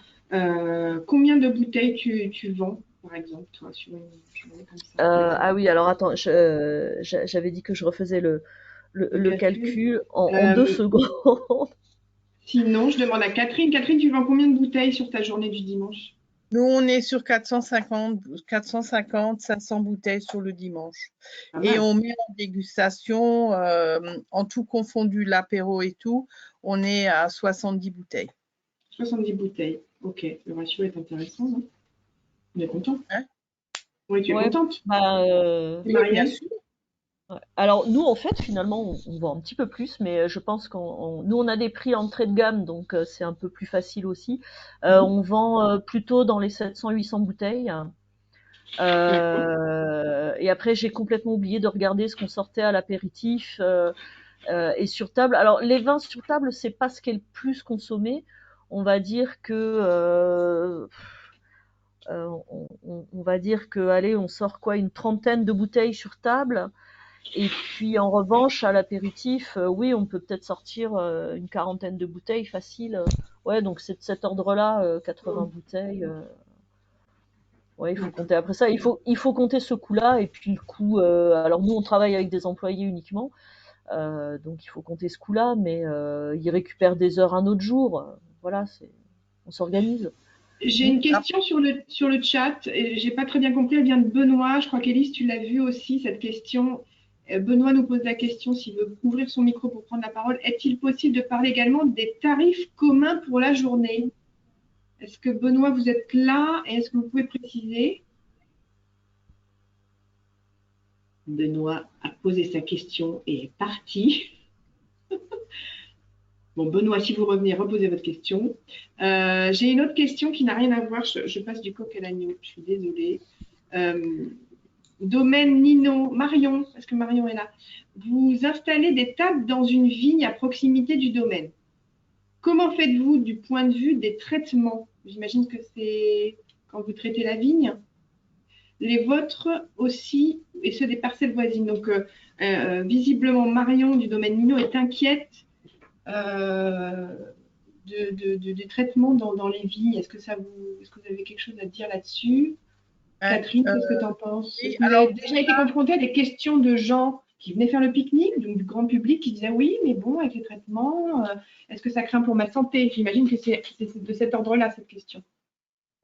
Combien de bouteilles tu vends, par exemple, toi, sur une journée comme ça? Ah oui, alors attends, j'avais dit que je refaisais le calcul en 2 secondes. Sinon, je demande à Catherine. Catherine, tu vends combien de bouteilles sur ta journée du dimanche? Nous, on est sur 450, 500 bouteilles sur le dimanche. Pas Et mal. on met en dégustation, en tout confondu, l'apéro et tout, on est à 70 bouteilles. 70 bouteilles. Ok, le ratio est intéressant, non? On est content. Hein? Oui, tu es Ouais, contente. bah, Oui, bien Marianne? sûr. ouais. Alors nous, en fait, finalement, on vend un petit peu plus, mais je pense nous, on a des prix entrée de gamme, donc c'est un peu plus facile aussi. Mhm. On vend plutôt dans les 700-800 bouteilles. D'accord. Et après, j'ai complètement oublié de regarder ce qu'on sortait à l'apéritif et sur table. Alors, les vins sur table, c'est pas ce qui est le plus consommé. On va dire que on va dire que allez, on sort quoi, une trentaine de bouteilles sur table. Et puis en revanche, à l'apéritif, oui, on peut peut-être sortir une quarantaine de bouteilles facile. Ouais, donc c'est de cet ordre-là, 80 Mhm. bouteilles. Ouais, il faut D'accord. compter après ça. Il faut compter ce coût-là et puis le coût. Alors nous, on travaille avec des employés uniquement, donc il faut compter ce coût-là, mais ils récupèrent des heures un autre jour. Voilà, on s'organise. J'ai Mm. une question sur le chat. Et j'ai pas très bien compris. Elle vient de Benoît. Je crois qu'Élise, tu l'as vu aussi, cette question. Benoît nous pose la question s'il veut ouvrir son micro pour prendre la parole. Est-il possible de parler également des tarifs communs pour la journée? Est-ce que Benoît, vous êtes là et est-ce que vous pouvez préciser? Benoît a posé sa question et est parti. Bon, Benoît, si vous revenez, reposez votre question. J'ai une autre question qui n'a rien à voir. Je passe du coq à l'agneau. Je suis désolée. Euh, Domaine Nino. Marion, est-ce que Marion est là? Vous installez des tables dans une vigne à proximité du domaine. Comment faites-vous du point de vue des traitements? J'imagine que c'est quand vous traitez la vigne. Les vôtres aussi et ceux des parcelles voisines. Donc, visiblement, Marion du domaine Nino est inquiète euh, des traitements dans les vignes. Est-ce que vous avez quelque chose à dire là-dessus? Hein, Catherine, qu'est-ce que tu en penses? oui, Est-ce que vous alors avez déjà été confronté à des questions de gens qui venaient faire le pique-nique, donc du grand public, qui disaient oui, mais bon, avec les traitements, est-ce que ça craint pour ma santé? J'imagine que c'est de cet ordre-là, cette question.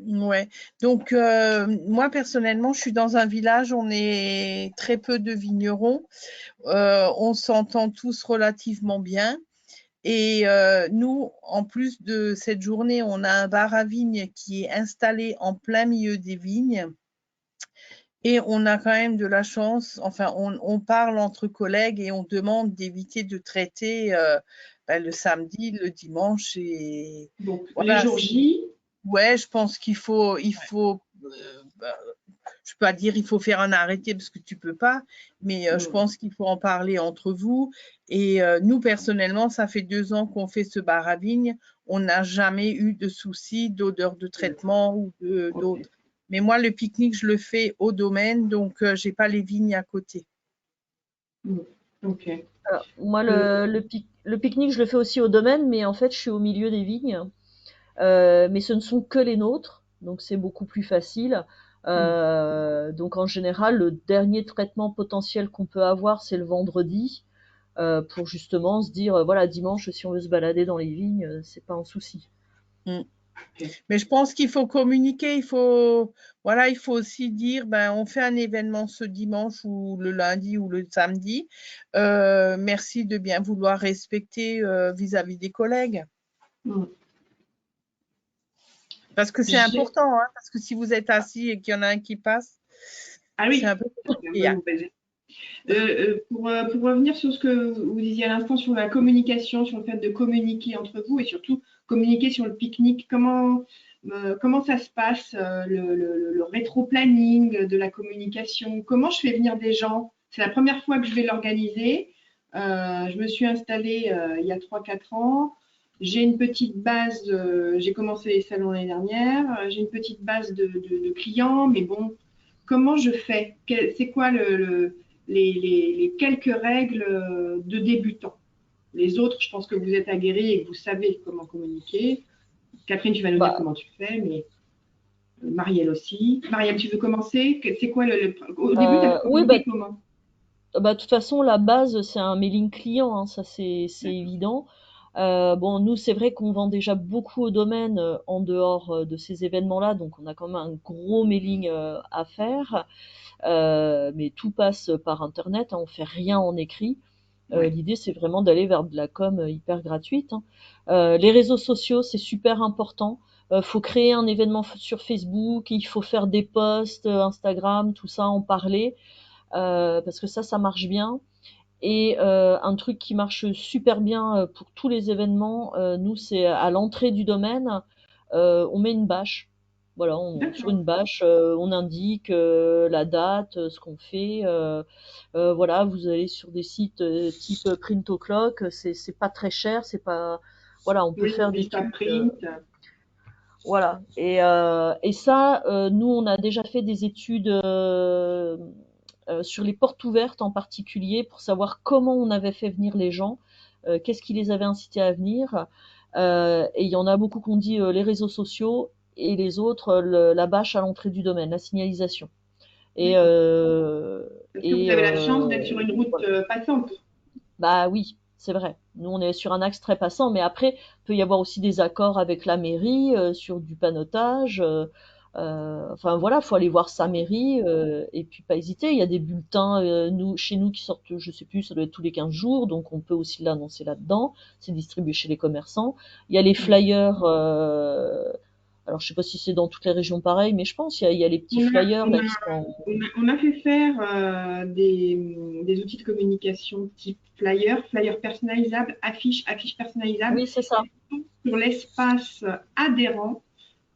ouais. Donc, moi, personnellement, je suis dans un village, on est très peu de vignerons. On s'entend tous relativement bien. Et nous, en plus de cette journée, on a un bar à vignes qui est installé en plein milieu des vignes. Et on a quand même de la chance, enfin, on parle entre collègues et on demande d'éviter de traiter le samedi, le dimanche. Et Donc, les voilà, jours J, ouais, je pense bah, je peux pas dire il faut faire un arrêté parce que tu peux pas, mais je pense qu'il faut en parler entre vous. Et nous, personnellement, ça fait 2 ans qu'on fait ce bar à vigne. On n'a jamais eu de soucis d'odeur de traitement ou ok. d'autres. Mais moi, le pique-nique, je le fais au domaine, donc j'ai pas les vignes à côté. Ok. Alors, moi, Euh, le pique-nique, je le fais aussi au domaine, mais en fait, je suis au milieu des vignes. Mais ce ne sont que les nôtres, donc c'est beaucoup plus facile. Donc en général, le dernier traitement potentiel qu'on peut avoir, c'est le vendredi, pour justement se dire, voilà, dimanche, si on veut se balader dans les vignes, c'est pas un souci. Mm. ok. Mais je pense qu'il faut communiquer, voilà, il faut aussi dire, ben, on fait un événement ce dimanche ou le lundi ou le samedi. Merci de bien vouloir respecter vis-à-vis des collègues. Mm. Parce que c'est J'ai- important, hein, parce que si vous êtes assis et qu'il y en a un qui passe, Ah c'est un oui, peu c'est un compliqué, peu hein. mauvaise. Pour revenir sur ce que vous disiez à l'instant sur la communication, sur le fait de communiquer entre vous et surtout communiquer sur le pique-nique, comment ça se passe, le rétro-planning de la communication? Comment je fais venir des gens? C'est la première fois que je vais l'organiser. Je me suis installée il y a 3 4 ans. J'ai une petite base, j'ai commencé les salons l'année dernière, j'ai une petite base de clients, mais bon, comment je fais? C'est quoi les quelques règles de débutants? Les autres, je pense que vous êtes aguerris et que vous savez comment communiquer. Catherine, tu vas nous dire Bah, comment tu fais, mais Marielle aussi. Marielle, tu veux commencer? C'est quoi au début, tu as oui, communiqué comment? de toute façon, la base, c'est un mailing client, hein, ça c'est évident. Bon, nous, c'est vrai qu'on vend déjà beaucoup au domaine en dehors de ces événements-là, donc on a quand même un gros mailing à faire. Mais tout passe par Internet, hein, on fait rien en écrit. Ouais. L'idée, c'est vraiment d'aller vers de la com hyper gratuite, hein. Les réseaux sociaux, c'est super important. Faut créer un événement sur Facebook, il faut faire des posts, Instagram, tout ça, en parler, parce que ça marche bien. Et un truc qui marche super bien pour tous les événements, nous, c'est à l'entrée du domaine, on met une bâche. Voilà, sur D'accord. une bâche, on indique la date, ce qu'on fait. Voilà, vous allez sur des sites type Print O'Clock, c'est pas très cher, c'est pas. Voilà, on peut Oui, faire des Vista trucs. Print. Voilà. Et ça, nous, on a déjà fait des études sur les portes ouvertes en particulier pour savoir comment on avait fait venir les gens, qu'est-ce qui les avait incités à venir. Et il y en a beaucoup qui ont dit les réseaux sociaux et les autres, la bâche à l'entrée du domaine, la signalisation. Et, D'accord. euh, Parce que vous et avez la chance d'être sur une route voilà. passante. Bah oui, c'est vrai. Nous, on est sur un axe très passant, mais après, il peut y avoir aussi des accords avec la mairie sur du panneautage. Enfin voilà, faut aller voir sa mairie et puis pas hésiter. Il y a des bulletins chez nous qui sortent, je sais plus, ça doit être tous les 15 jours, donc on peut aussi l'annoncer là-dedans. C'est distribué chez les commerçants. Il y a les flyers. Alors je sais pas si c'est dans toutes les régions pareil, mais je pense il y a les petits On a, flyers on là a, qui sont. on a fait faire des outils de communication type flyer, flyer personnalisable, affiche personnalisable Oui, c'est ça. sur l'espace adhérent.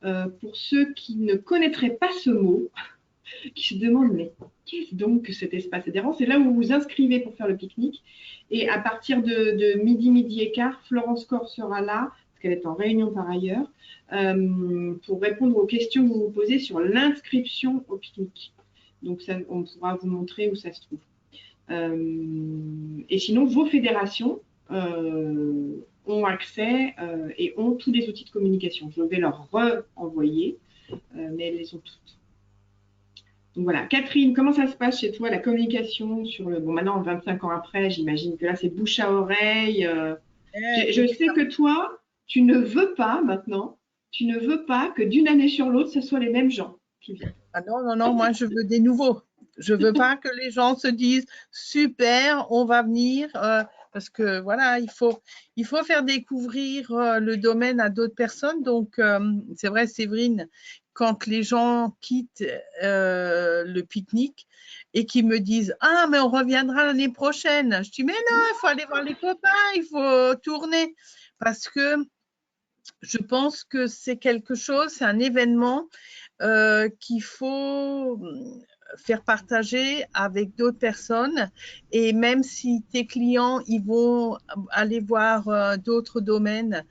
Pour ceux qui ne connaîtraient pas ce mot, qui se demandent mais qu'est-ce donc que cet espace adhérent? C'est là où vous vous inscrivez pour faire le pique-nique. Et à partir de midi et quart, Florence Corr sera là, parce qu'elle est en réunion par ailleurs, pour répondre aux questions que vous vous posez sur l'inscription au pique-nique. Donc, ça, on pourra vous montrer où ça se trouve. Et sinon, vos fédérations ont accès et ont tous les outils de communication. Je vais leur renvoyer, mais elles les ont toutes. Donc voilà. Catherine, comment ça se passe chez toi, la communication sur le. Bon, maintenant, 25 ans après, j'imagine que là, c'est bouche à oreille. Je sais que toi, tu ne veux pas maintenant, tu ne veux pas que d'une année sur l'autre, ce soit les mêmes gens qui viennent. Ah non, non, non, moi je veux des nouveaux. Je veux pas que les gens se disent super, on va venir, parce que voilà, il faut faire découvrir le domaine à d'autres personnes. Donc, c'est vrai, Séverine, quand les gens quittent le pique-nique et qu'ils me disent ah, mais on reviendra l'année prochaine, je dis mais non, il faut aller voir les copains, il faut tourner. Parce que je pense que c'est quelque chose, c'est un événement qu'il faut faire partager avec d'autres personnes. Et même si tes clients, ils vont aller voir d'autres domaines,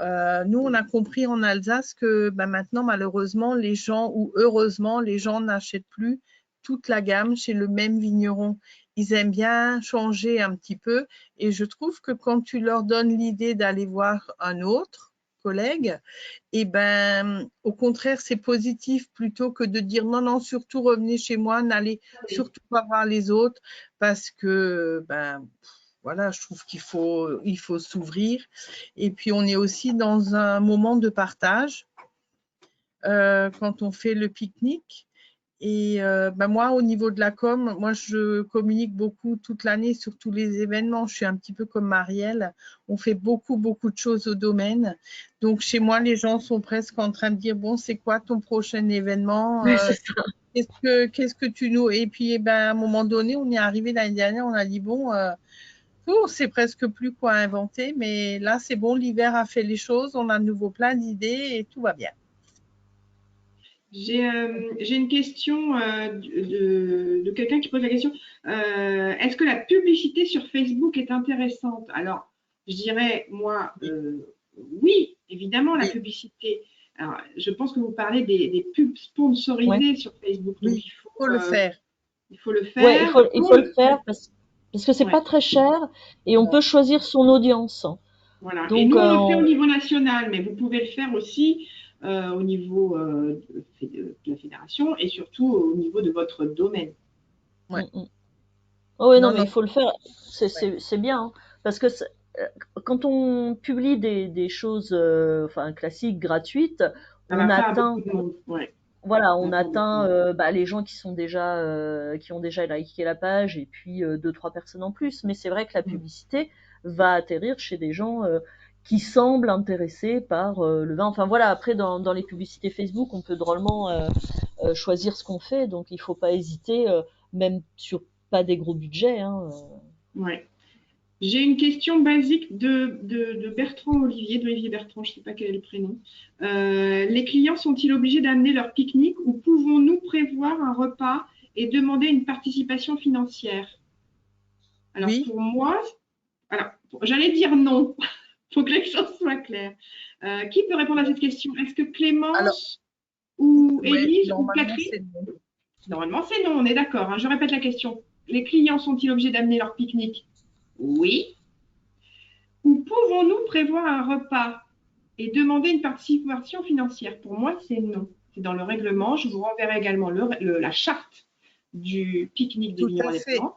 nous, on a compris en Alsace que maintenant, malheureusement, les gens, ou heureusement, les gens n'achètent plus toute la gamme chez le même vigneron. Ils aiment bien changer un petit peu. Et je trouve que quand tu leur donnes l'idée d'aller voir un autre collègue, et au contraire, c'est positif plutôt que de dire non, non, surtout revenez chez moi, n'allez surtout pas voir les autres parce que, voilà, je trouve il faut s'ouvrir. Et puis, on est aussi dans un moment de partage quand on fait le pique-nique. Et moi, au niveau de la com, moi, je communique beaucoup toute l'année sur tous les événements. Je suis un petit peu comme Marielle. On fait beaucoup, beaucoup de choses au domaine. Donc, chez moi, les gens sont presque en train de dire, bon, c'est quoi ton prochain événement Oui, c'est ça. qu'est-ce que tu nous... Et puis, à un moment donné, on est arrivé l'année dernière, on a dit, bon, c'est presque plus quoi inventer. Mais là, c'est bon, l'hiver a fait les choses. On a de nouveau plein d'idées et tout va bien. J'ai une question de quelqu'un qui pose la question. Est-ce que la publicité sur Facebook est intéressante? Alors, je dirais, moi, oui, évidemment, la Oui, publicité. Alors, je pense que vous parlez des pubs Ouais. sponsorisées sur Facebook. Donc, oui, faut le faire. il faut le Ouais, faire. il faut le faire parce que c'est Ouais, pas très cher et on Non. peut choisir son audience. voilà. Et Donc, nous, on le fait au niveau national, mais vous pouvez le faire aussi au niveau de la fédération et surtout au niveau de votre domaine. Ouais. mm, mm. Oh ouais, non, Non, mais non. il faut le faire. Ouais. C'est bien, hein, parce que quand on publie des choses enfin, classiques, gratuites, Ça on va pas à atteint, beaucoup de monde. Ouais, voilà, ça on va pas à beaucoup de atteint monde. les gens qui sont déjà, qui ont déjà liké la page et puis deux, trois personnes en plus. Mais c'est vrai que la Mm. publicité va atterrir chez des gens qui semblent intéressés par le vin. Enfin voilà, après dans les publicités Facebook, on peut drôlement choisir ce qu'on fait, donc il faut pas hésiter, même sur pas des gros budgets. Hein. Ouais. J'ai une question basique de Bertrand Olivier, d'Olivier Bertrand, je ne sais pas quel est le prénom. Les clients sont-ils obligés d'amener leur pique-nique ou pouvons-nous prévoir un repas et demander une participation financière? Alors Oui. pour moi, alors j'allais dire non, pour que les choses soient claires. Qui peut répondre à cette question? Est-ce que Alors, Clémence ou ouais, Élise ou normalement, Catherine? c'est bon. Normalement, c'est non, on est d'accord, hein. Je répète la question. Les clients sont-ils obligés d'amener leur pique-nique? Oui. Ou pouvons-nous prévoir un repas et demander une participation financière? Pour moi, c'est non. C'est dans le règlement. Je vous renverrai également la charte du pique-nique des Tout vignerons à fait. indépendants.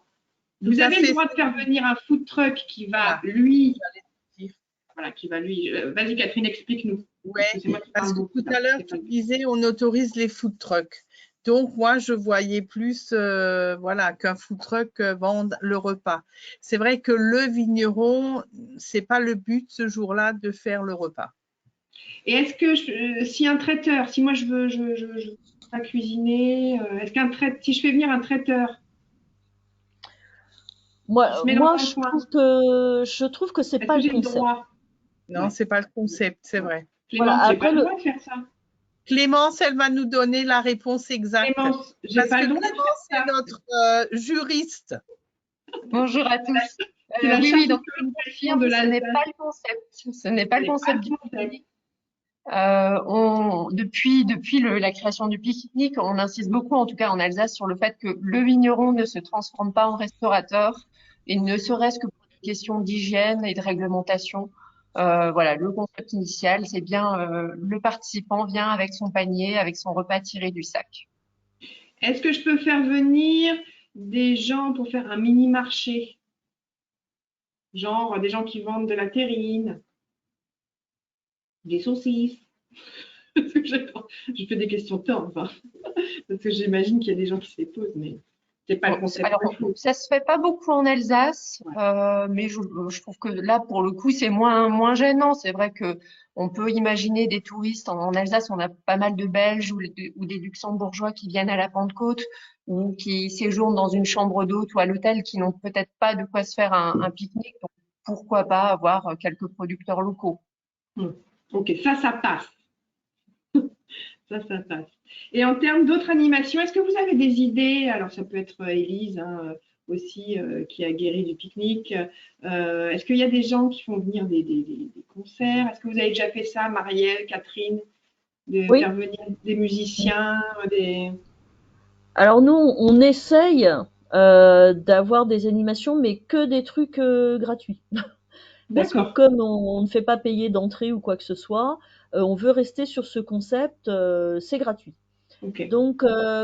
Tout Vous à avez le fait. droit de faire venir un food truck qui va, Voilà. lui, J'allais te dire. voilà, qui va lui. Vas-y, Catherine, explique-nous. Parce que Ouais, c'est moi qui parce parle que beaucoup tout là. à l'heure, C'est pas tu lui. disais on autorise les food trucks. Donc, moi, je voyais plus voilà, qu'un food truck vende le repas. C'est vrai que le vigneron, c'est pas le but ce jour-là de faire le repas. Et est-ce que si un traiteur, si moi je veux pas cuisiner, est-ce qu'un traiteur, si je fais venir un traiteur qui se met dans Moi, un coin, je trouve que c'est est-ce pas que le j'ai le concept. droit? Non, Ouais, c'est pas le concept, c'est ouais. vrai. Voilà. Clémence, j'ai pas Après le le, droit de faire ça. Clémence, elle va nous donner la réponse exacte. Clémence, j'ai Parce pas que le droit de faire Clémence est ça. notre juriste. Bonjour à tous. C'est la Oui, charte oui, de donc je communication de confirme, ce n'est l'Alsace. pas le concept. Ce n'est pas Ce le n'est pas concept le du concept. pique-nique. Depuis la création du pique-nique, on insiste beaucoup, en tout cas en Alsace, sur le fait que le vigneron ne se transforme pas en restaurateur, et ne serait-ce que pour des questions d'hygiène et de réglementation. Voilà, le concept initial, c'est bien le participant vient avec son panier, avec son repas tiré du sac. Est-ce que je peux faire venir des gens pour faire un mini-marché? Genre des gens qui vendent de la terrine, des saucisses. Je fais des questions tortes, hein, parce que j'imagine qu'il y a des gens qui se les posent, mais c'est pas le Bon, concept alors, qu'il faut. ça se fait pas beaucoup en Alsace, Ouais. mais je trouve que là, pour le coup, c'est moins gênant. C'est vrai que on peut imaginer des touristes en Alsace. On a pas mal de Belges ou des Luxembourgeois qui viennent à la Pentecôte ou qui séjournent dans une chambre d'hôte ou à l'hôtel, qui n'ont peut-être pas de quoi se faire un pique-nique. Donc, pourquoi pas avoir quelques producteurs locaux? Ok, ça passe. Ça passe. Et en termes d'autres animations, est-ce que vous avez des idées? Alors, ça peut être Élise hein, aussi, qui a guéri du pique-nique. Est-ce qu'il y a des gens qui font venir des concerts? Est-ce que vous avez déjà fait ça, Marielle, Catherine, de oui. faire venir des musiciens, des... Alors nous, on essaye d'avoir des animations, mais que des trucs gratuits. Parce que D'accord. comme on ne fait pas payer d'entrée ou quoi que ce soit, on veut rester sur ce concept, c'est gratuit. Ok. Donc,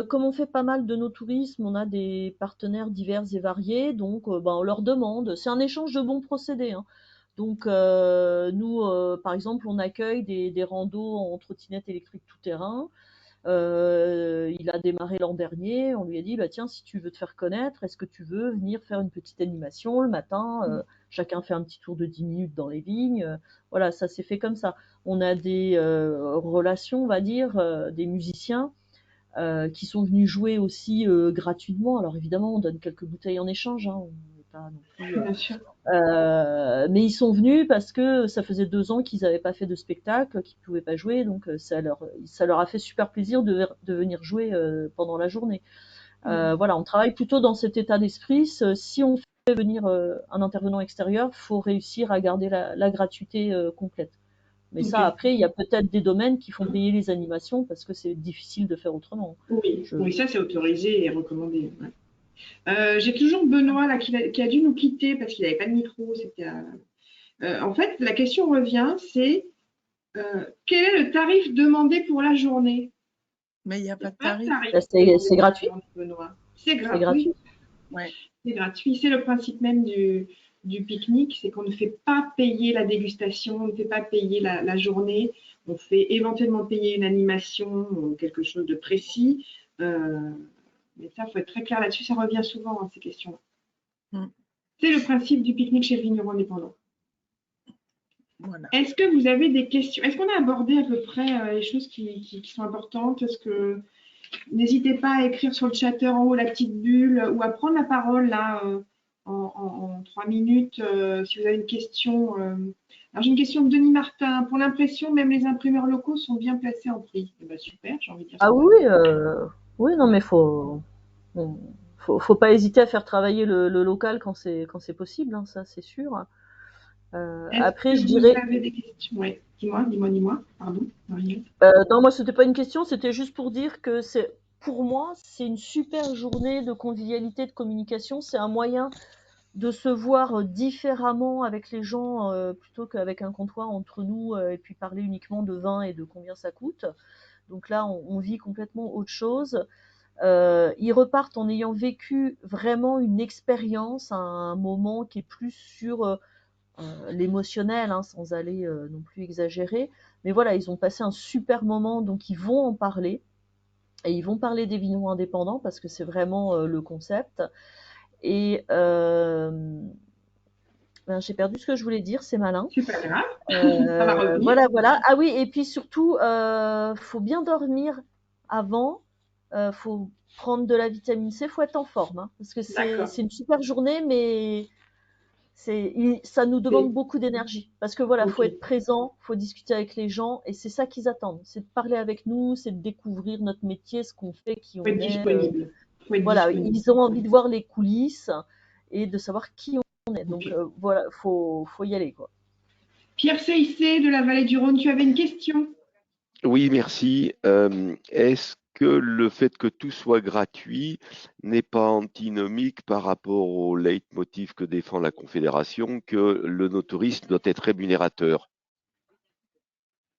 comme on fait pas mal de nos tourismes, on a des partenaires divers et variés, donc ben, on leur demande. C'est un échange de bons procédés, hein. Donc, nous, par exemple, on accueille des randos en trottinette électrique tout-terrain. Il a démarré l'an dernier. On lui a dit, bah, tiens, si tu veux te faire connaître, est-ce que tu veux venir faire une petite animation le matin? Chacun fait un petit tour de 10 minutes dans les vignes. Voilà, ça s'est fait comme ça. On a des relations, on va dire, des musiciens qui sont venus jouer aussi gratuitement. Alors évidemment, on donne quelques bouteilles en échange, hein, on n'est pas non plus, Bien sûr. mais ils sont venus parce que ça faisait 2 ans qu'ils n'avaient pas fait de spectacle, qu'ils ne pouvaient pas jouer, donc ça leur a fait super plaisir de venir jouer pendant la journée. Voilà, on travaille plutôt dans cet état d'esprit. Si on fait venir un intervenant extérieur, il faut réussir à garder la gratuité complète. Mais Ok. ça, après, il y a peut-être des domaines qui font payer les animations parce que c'est difficile de faire autrement. Oui, Je... oui, ça c'est autorisé et recommandé. Ouais. J'ai toujours Benoît là, qui a dû nous quitter parce qu'il n'avait pas de micro. En fait, la question revient, c'est quel est le tarif demandé pour la journée? Mais il n'y a Il n'y pas a de pas de tarif. tarif Bah, demandé c'est pour la gratuit. journée, Benoît. C'est C'est gratuit. gratuit. Ouais. C'est gratuit. C'est le principe même du pique-nique, c'est qu'on ne fait pas payer la dégustation, on ne fait pas payer la journée, on fait éventuellement payer une animation ou quelque chose de précis. Mais ça, il faut être très clair là-dessus, ça revient souvent, ces questions-là. C'est le principe du pique-nique chez le vigneron indépendant. Voilà. Est-ce que vous avez des questions? Est-ce qu'on a abordé à peu près les choses qui sont importantes? N'hésitez pas à écrire sur le chatter en haut la petite bulle ou à prendre la parole là en 3 minutes si vous avez une question. Alors j'ai une question de Denis Martin. Pour l'impression, même les imprimeurs locaux sont bien placés en prix. Eh ben, super, j'ai envie de dire ça. Ah oui, oui, non mais faut pas hésiter à faire travailler le local quand c'est possible, hein, ça c'est sûr. Après, je dirais. Vous avez des questions? Ouais. Dis-moi. Pardon, Marielle. Non, moi, c'était pas une question, c'était juste pour dire que pour moi, c'est une super journée de convivialité, de communication. C'est un moyen de se voir différemment avec les gens plutôt qu'avec un comptoir entre nous et puis parler uniquement de vin et de combien ça coûte. Donc là, on vit complètement autre chose. Ils repartent en ayant vécu vraiment une expérience, un moment qui est plus sur l'émotionnel, hein, sans aller non plus exagérer. Mais voilà, ils ont passé un super moment, donc ils vont en parler. Et ils vont parler des vignerons indépendants parce que c'est vraiment le concept. Et j'ai perdu ce que je voulais dire, c'est malin. C'est pas grave. Ça va revenir. Voilà. Ah oui, et puis surtout, faut bien dormir avant. Faut prendre de la vitamine C, faut être en forme, hein, parce que c'est une super journée, mais ça nous demande beaucoup d'énergie. Parce que voilà, faut être présent, faut discuter avec les gens, et c'est ça qu'ils attendent. C'est de parler avec nous, c'est de découvrir notre métier, ce qu'on fait, qui on est. Disponible. Voilà, ils ont envie de voir les coulisses et de savoir qui on est. Donc voilà, faut y aller, quoi. Pierre Seissé de la Vallée du Rhône, tu avais une question? Oui, merci. Est-ce que le fait que tout soit gratuit n'est pas antinomique par rapport au leitmotiv que défend la Confédération, que le no-tourisme doit être rémunérateur?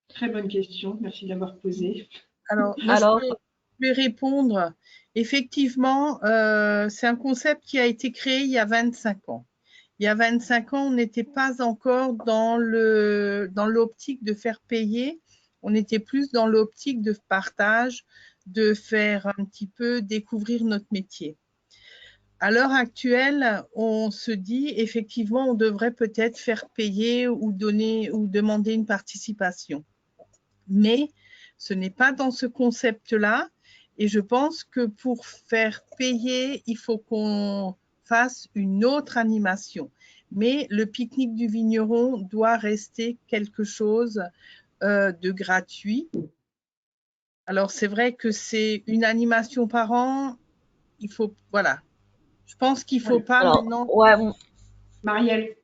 Très bonne question, merci de l'avoir posée. Alors, je vais répondre. Effectivement, c'est un concept qui a été créé il y a 25 ans. Il y a 25 ans, on n'était pas encore dans l'optique de faire payer, on était plus dans l'optique de partage, de faire un petit peu découvrir notre métier. À l'heure actuelle, on se dit effectivement, on devrait peut-être faire payer ou demander une participation. Mais ce n'est pas dans ce concept-là. Et je pense que pour faire payer, il faut qu'on fasse une autre animation. Mais le pique-nique du vigneron doit rester quelque chose de gratuit. Alors, c'est vrai que c'est une animation par an. Il faut, voilà. Je pense qu'il ne faut pas maintenant… Ouais, Marielle.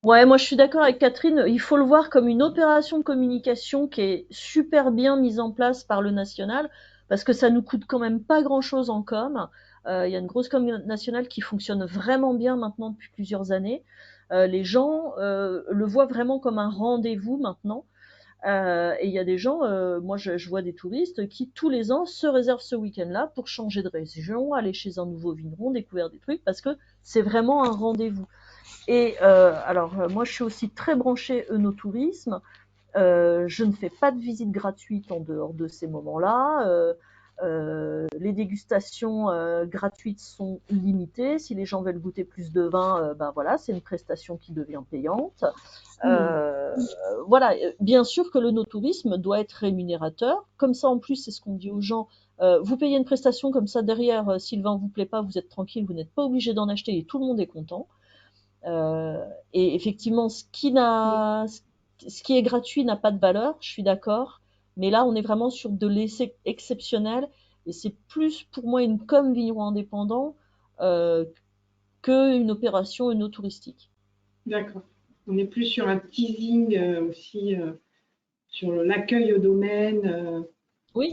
Ouais, moi je suis d'accord avec Catherine. Il faut le voir comme une opération de communication qui est super bien mise en place par le national, parce que ça nous coûte quand même pas grand-chose en com. Il y a une grosse com nationale qui fonctionne vraiment bien maintenant depuis plusieurs années. Les gens le voient vraiment comme un rendez-vous maintenant. Et il y a des gens, moi je vois des touristes qui tous les ans se réservent ce week-end-là pour changer de région, aller chez un nouveau vigneron, découvrir des trucs, parce que c'est vraiment un rendez-vous. Et moi je suis aussi très branchée œnotourisme. Je ne fais pas de visite gratuite en dehors de ces moments-là. Les dégustations gratuites sont limitées. Si les gens veulent goûter plus de vin, ben voilà, c'est une prestation qui devient payante. Voilà, bien sûr que l'œnotourisme doit être rémunérateur. Comme ça, en plus, c'est ce qu'on dit aux gens. Vous payez une prestation comme ça derrière. Si le vin vous plaît pas, vous êtes tranquille, vous n'êtes pas obligé d'en acheter et tout le monde est content. Et effectivement, ce qui est gratuit n'a pas de valeur, je suis d'accord. Mais là, on est vraiment sur de l'essai exceptionnel. Et c'est plus pour moi une com vigneron indépendant qu'une opération œnotouristique. D'accord. On est plus sur un teasing aussi, sur l'accueil au domaine. Oui.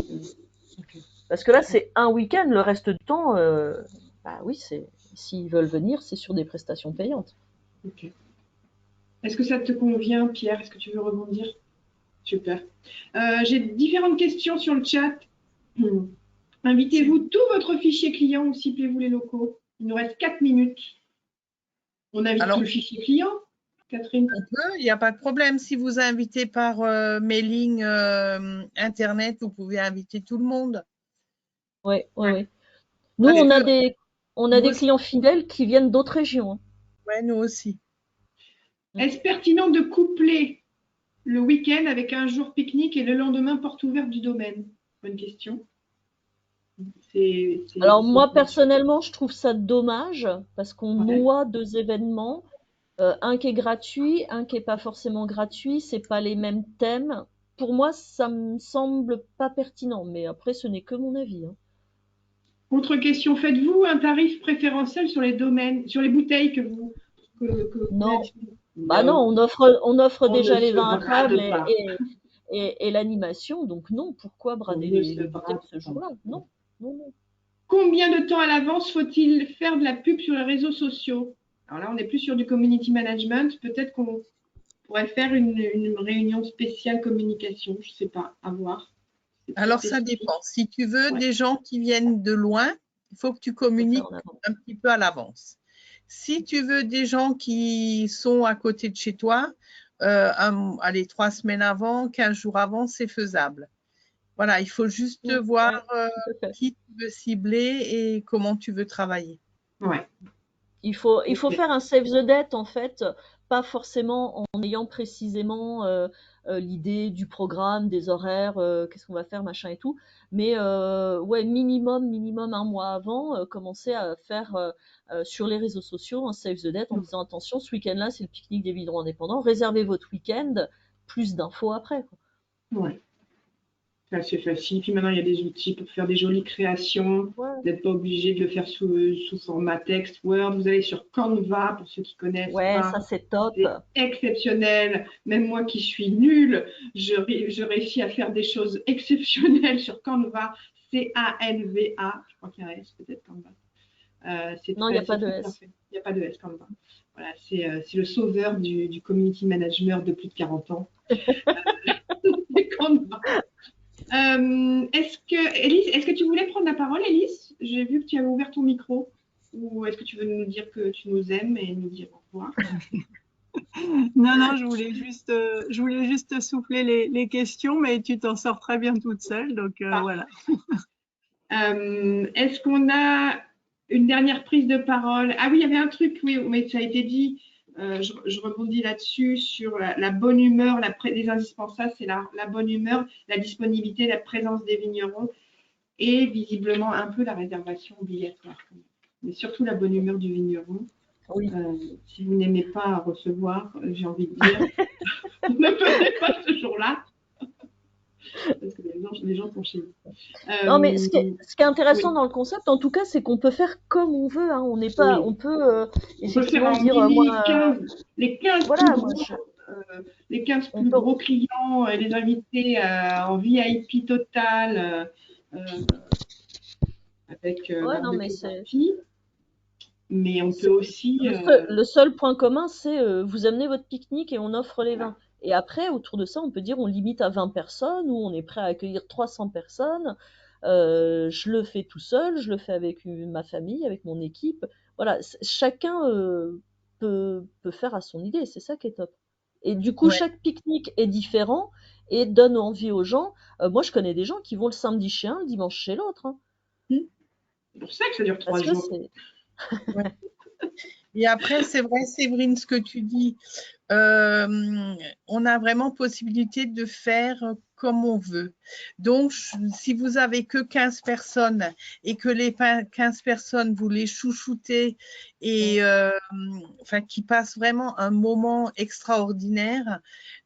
Parce que là, c'est un week-end. Le reste du temps, oui, s'ils veulent venir, c'est sur des prestations payantes. Ok. Est-ce que ça te convient, Pierre? Est-ce que tu veux rebondir? Super. J'ai différentes questions sur le chat. Invitez-vous tout votre fichier client ou ciblez-vous les locaux. Il nous reste 4 minutes. On invite Alors, tout le fichier client, Catherine. on peut, il n'y a pas de problème. Si vous invitez par mailing Internet, vous pouvez inviter tout le monde. Ouais, ouais, Ouais. ouais. Nous, Parce on a que nous des aussi, clients fidèles qui viennent d'autres régions, hein. ouais, nous aussi. Est-ce pertinent de coupler le week-end avec un jour pique-nique et le lendemain porte ouverte du domaine? Bonne question. Alors moi, personnellement, je trouve ça dommage parce qu'on Ouais. noie deux événements. Un qui est gratuit, un qui est pas forcément gratuit, c'est pas les mêmes thèmes. Pour moi, ça me semble pas pertinent, mais après, ce n'est que mon avis, hein. Autre question, faites-vous un tarif préférentiel sur les domaines, sur les bouteilles que vous Non, admettez? bah non, Non, on offre on ne déjà les se vins à table brade pas. et l'animation, donc non, pourquoi On brader ne se les bouteilles brade ce pas. jour-là? Non, non, non. Combien de temps à l'avance faut-il faire de la pub sur les réseaux sociaux? Alors là, on n'est plus sur du community management. Peut-être qu'on pourrait faire une réunion spéciale communication. Je ne sais pas, à voir. C'est très Alors, ça spécifique. dépend. Si tu veux Ouais. des gens qui viennent de loin, il faut que tu Faut faire communiques en avant. un petit peu à l'avance. Si tu veux des gens qui sont à côté de chez toi, allez, 3 semaines avant, 15 jours avant, c'est faisable. Voilà, il faut juste voir Ouais, tout à fait. qui tu veux cibler et comment tu veux travailler. Ouais. Il faut Ok. faire un save the date en fait, pas forcément en ayant précisément l'idée du programme, des horaires, qu'est-ce qu'on va faire, machin et tout, mais ouais, minimum un mois avant, commencer à faire sur les réseaux sociaux un save the date en disant attention, ce week-end-là, c'est le pique-nique des vignerons indépendants, réservez votre week-end, plus d'infos après, quoi. Ouais. C'est assez facile. Puis maintenant, il y a des outils pour faire des jolies créations. Vous Ouais, n'êtes pas obligé de le faire sous format texte, Word. Vous allez sur Canva, pour ceux qui connaissent ouais, pas. ça c'est top. C'est exceptionnel. Même moi qui suis nulle, je réussis à faire des choses exceptionnelles sur Canva. Canva. Je crois qu'il y a un S peut-être Canva. Non, il n'y a C'est pas de très bien S. fait. Il n'y a pas de S Canva. Voilà, c'est le sauveur du community manager de plus de 40 ans. C'est Canva. Élise, est-ce que tu voulais prendre la parole, Élise? J'ai vu que tu avais ouvert ton micro. Ou est-ce que tu veux nous dire que tu nous aimes et nous dire au revoir? Non, je voulais juste souffler les questions, mais tu t'en sors très bien toute seule, donc voilà. Est-ce qu'on a une dernière prise de parole? Ah oui, il y avait un truc, oui, mais ça a été dit. Je rebondis là-dessus sur la bonne humeur, les indispensables, c'est la bonne humeur, la disponibilité, la présence des vignerons et visiblement un peu la réservation obligatoire. Mais surtout la bonne humeur du vigneron. Oui. Si vous n'aimez pas recevoir, j'ai envie de dire, ne venez pas ce jour-là. Parce que les gens sont chez vous. Non, mais ce qui est intéressant Oui. dans le concept, en tout cas, c'est qu'on peut faire comme on veut, hein. On n'est pas, Oui. on peut On peut faire effectivement en dire, mini moi, 15, les 15 voilà, plus moi, gros, les 15 on plus peut, gros clients, les invités en VIP total, avec ouais, non, mais barbecue c'est party. Mais on peut aussi. le seul point commun, c'est vous amenez votre pique-nique et on offre les vins. Et après, autour de ça, on peut dire on limite à 20 personnes ou on est prêt à accueillir 300 personnes. Je le fais tout seul, je le fais avec ma famille, avec mon équipe. Voilà, chacun peut faire à son idée, c'est ça qui est top. Et du coup, Ouais. chaque pique-nique est différent et donne envie aux gens. Moi, je connais des gens qui vont le samedi chez un, le dimanche chez l'autre, hein. C'est pour ça que ça dure 3 Parce que jours. c'est. Ouais. Et après, c'est vrai, Séverine, ce que tu dis, on a vraiment possibilité de faire comme on veut. Donc, si vous avez que 15 personnes et que les 15 personnes, vous les chouchoutez et enfin, qui passent vraiment un moment extraordinaire,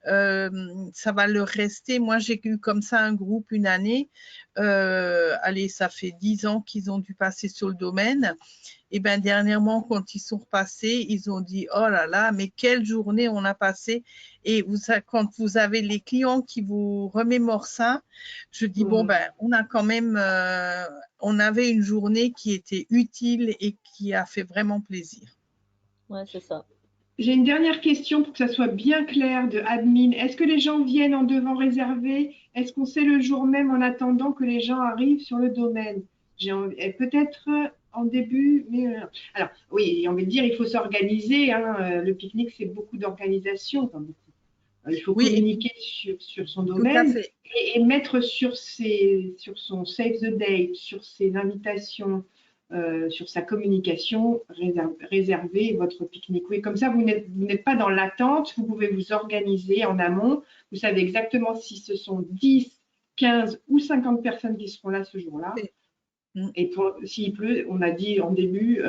ça va leur rester. Moi, j'ai eu comme ça un groupe une année. Allez, ça fait 10 ans qu'ils ont dû passer sur le domaine. Et bien, dernièrement, quand ils sont repassés, ils ont dit, oh là là, mais quelle journée on a passé. Et quand vous avez les clients qui vous remémorent ça, je dis, bon, ben, on a quand même, on avait une journée qui était utile et qui a fait vraiment plaisir. Ouais, c'est ça. J'ai une dernière question pour que ça soit bien clair de admin. Est-ce que les gens viennent en devant réserver? Est-ce qu'on sait le jour même en attendant que les gens arrivent sur le domaine? Peut-être en début, mais alors oui, on veut dire il faut s'organiser. Hein, le pique-nique, c'est beaucoup d'organisation. Enfin, beaucoup. Il faut Oui, communiquer sur son tout à domaine fait. et mettre sur son save the date, sur ses invitations, sur sa communication, réserver votre pique-nique. Oui, comme ça, vous n'êtes pas dans l'attente, vous pouvez vous organiser en amont. Vous savez exactement si ce sont 10, 15 ou 50 personnes qui seront là ce jour-là. Et s'il pleut, on a dit en début,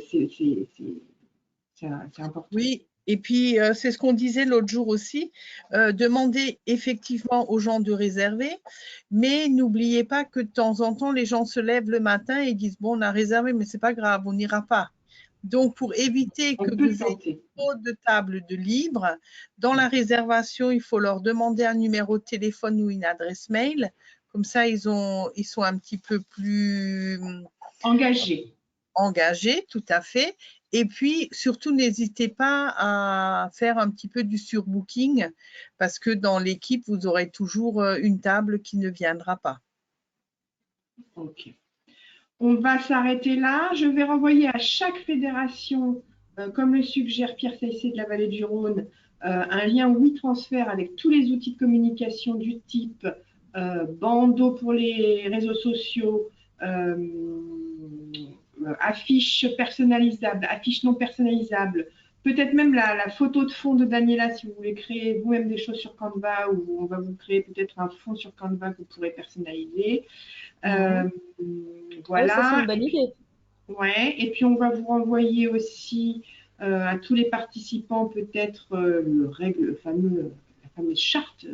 c'est important. Oui, et puis c'est ce qu'on disait l'autre jour aussi, demandez effectivement aux gens de réserver, mais n'oubliez pas que de temps en temps, les gens se lèvent le matin et disent, bon, on a réservé, mais c'est pas grave, on n'ira pas. Donc, pour éviter que vous ayez trop de tables de libre, dans la réservation, il faut leur demander un numéro de téléphone ou une adresse mail. Comme ça, ils sont un petit peu plus engagés. Engagés, tout à fait. Et puis, surtout, n'hésitez pas à faire un petit peu du surbooking parce que dans l'équipe, vous aurez toujours une table qui ne viendra pas. Ok. On va s'arrêter là. Je vais renvoyer à chaque fédération, comme le suggère Pierre Saissé de la Vallée du Rhône, un lien WeTransfer avec tous les outils de communication du type bandeau pour les réseaux sociaux, affiches personnalisables, affiches non personnalisables, peut-être même la photo de fond de Daniela si vous voulez créer vous-même des choses sur Canva ou on va vous créer peut-être un fond sur Canva que vous pourrez personnaliser. Voilà. Ouais, ça, c'est une bonne idée. Ouais, et puis on va vous renvoyer aussi à tous les participants peut-être la fameuse charte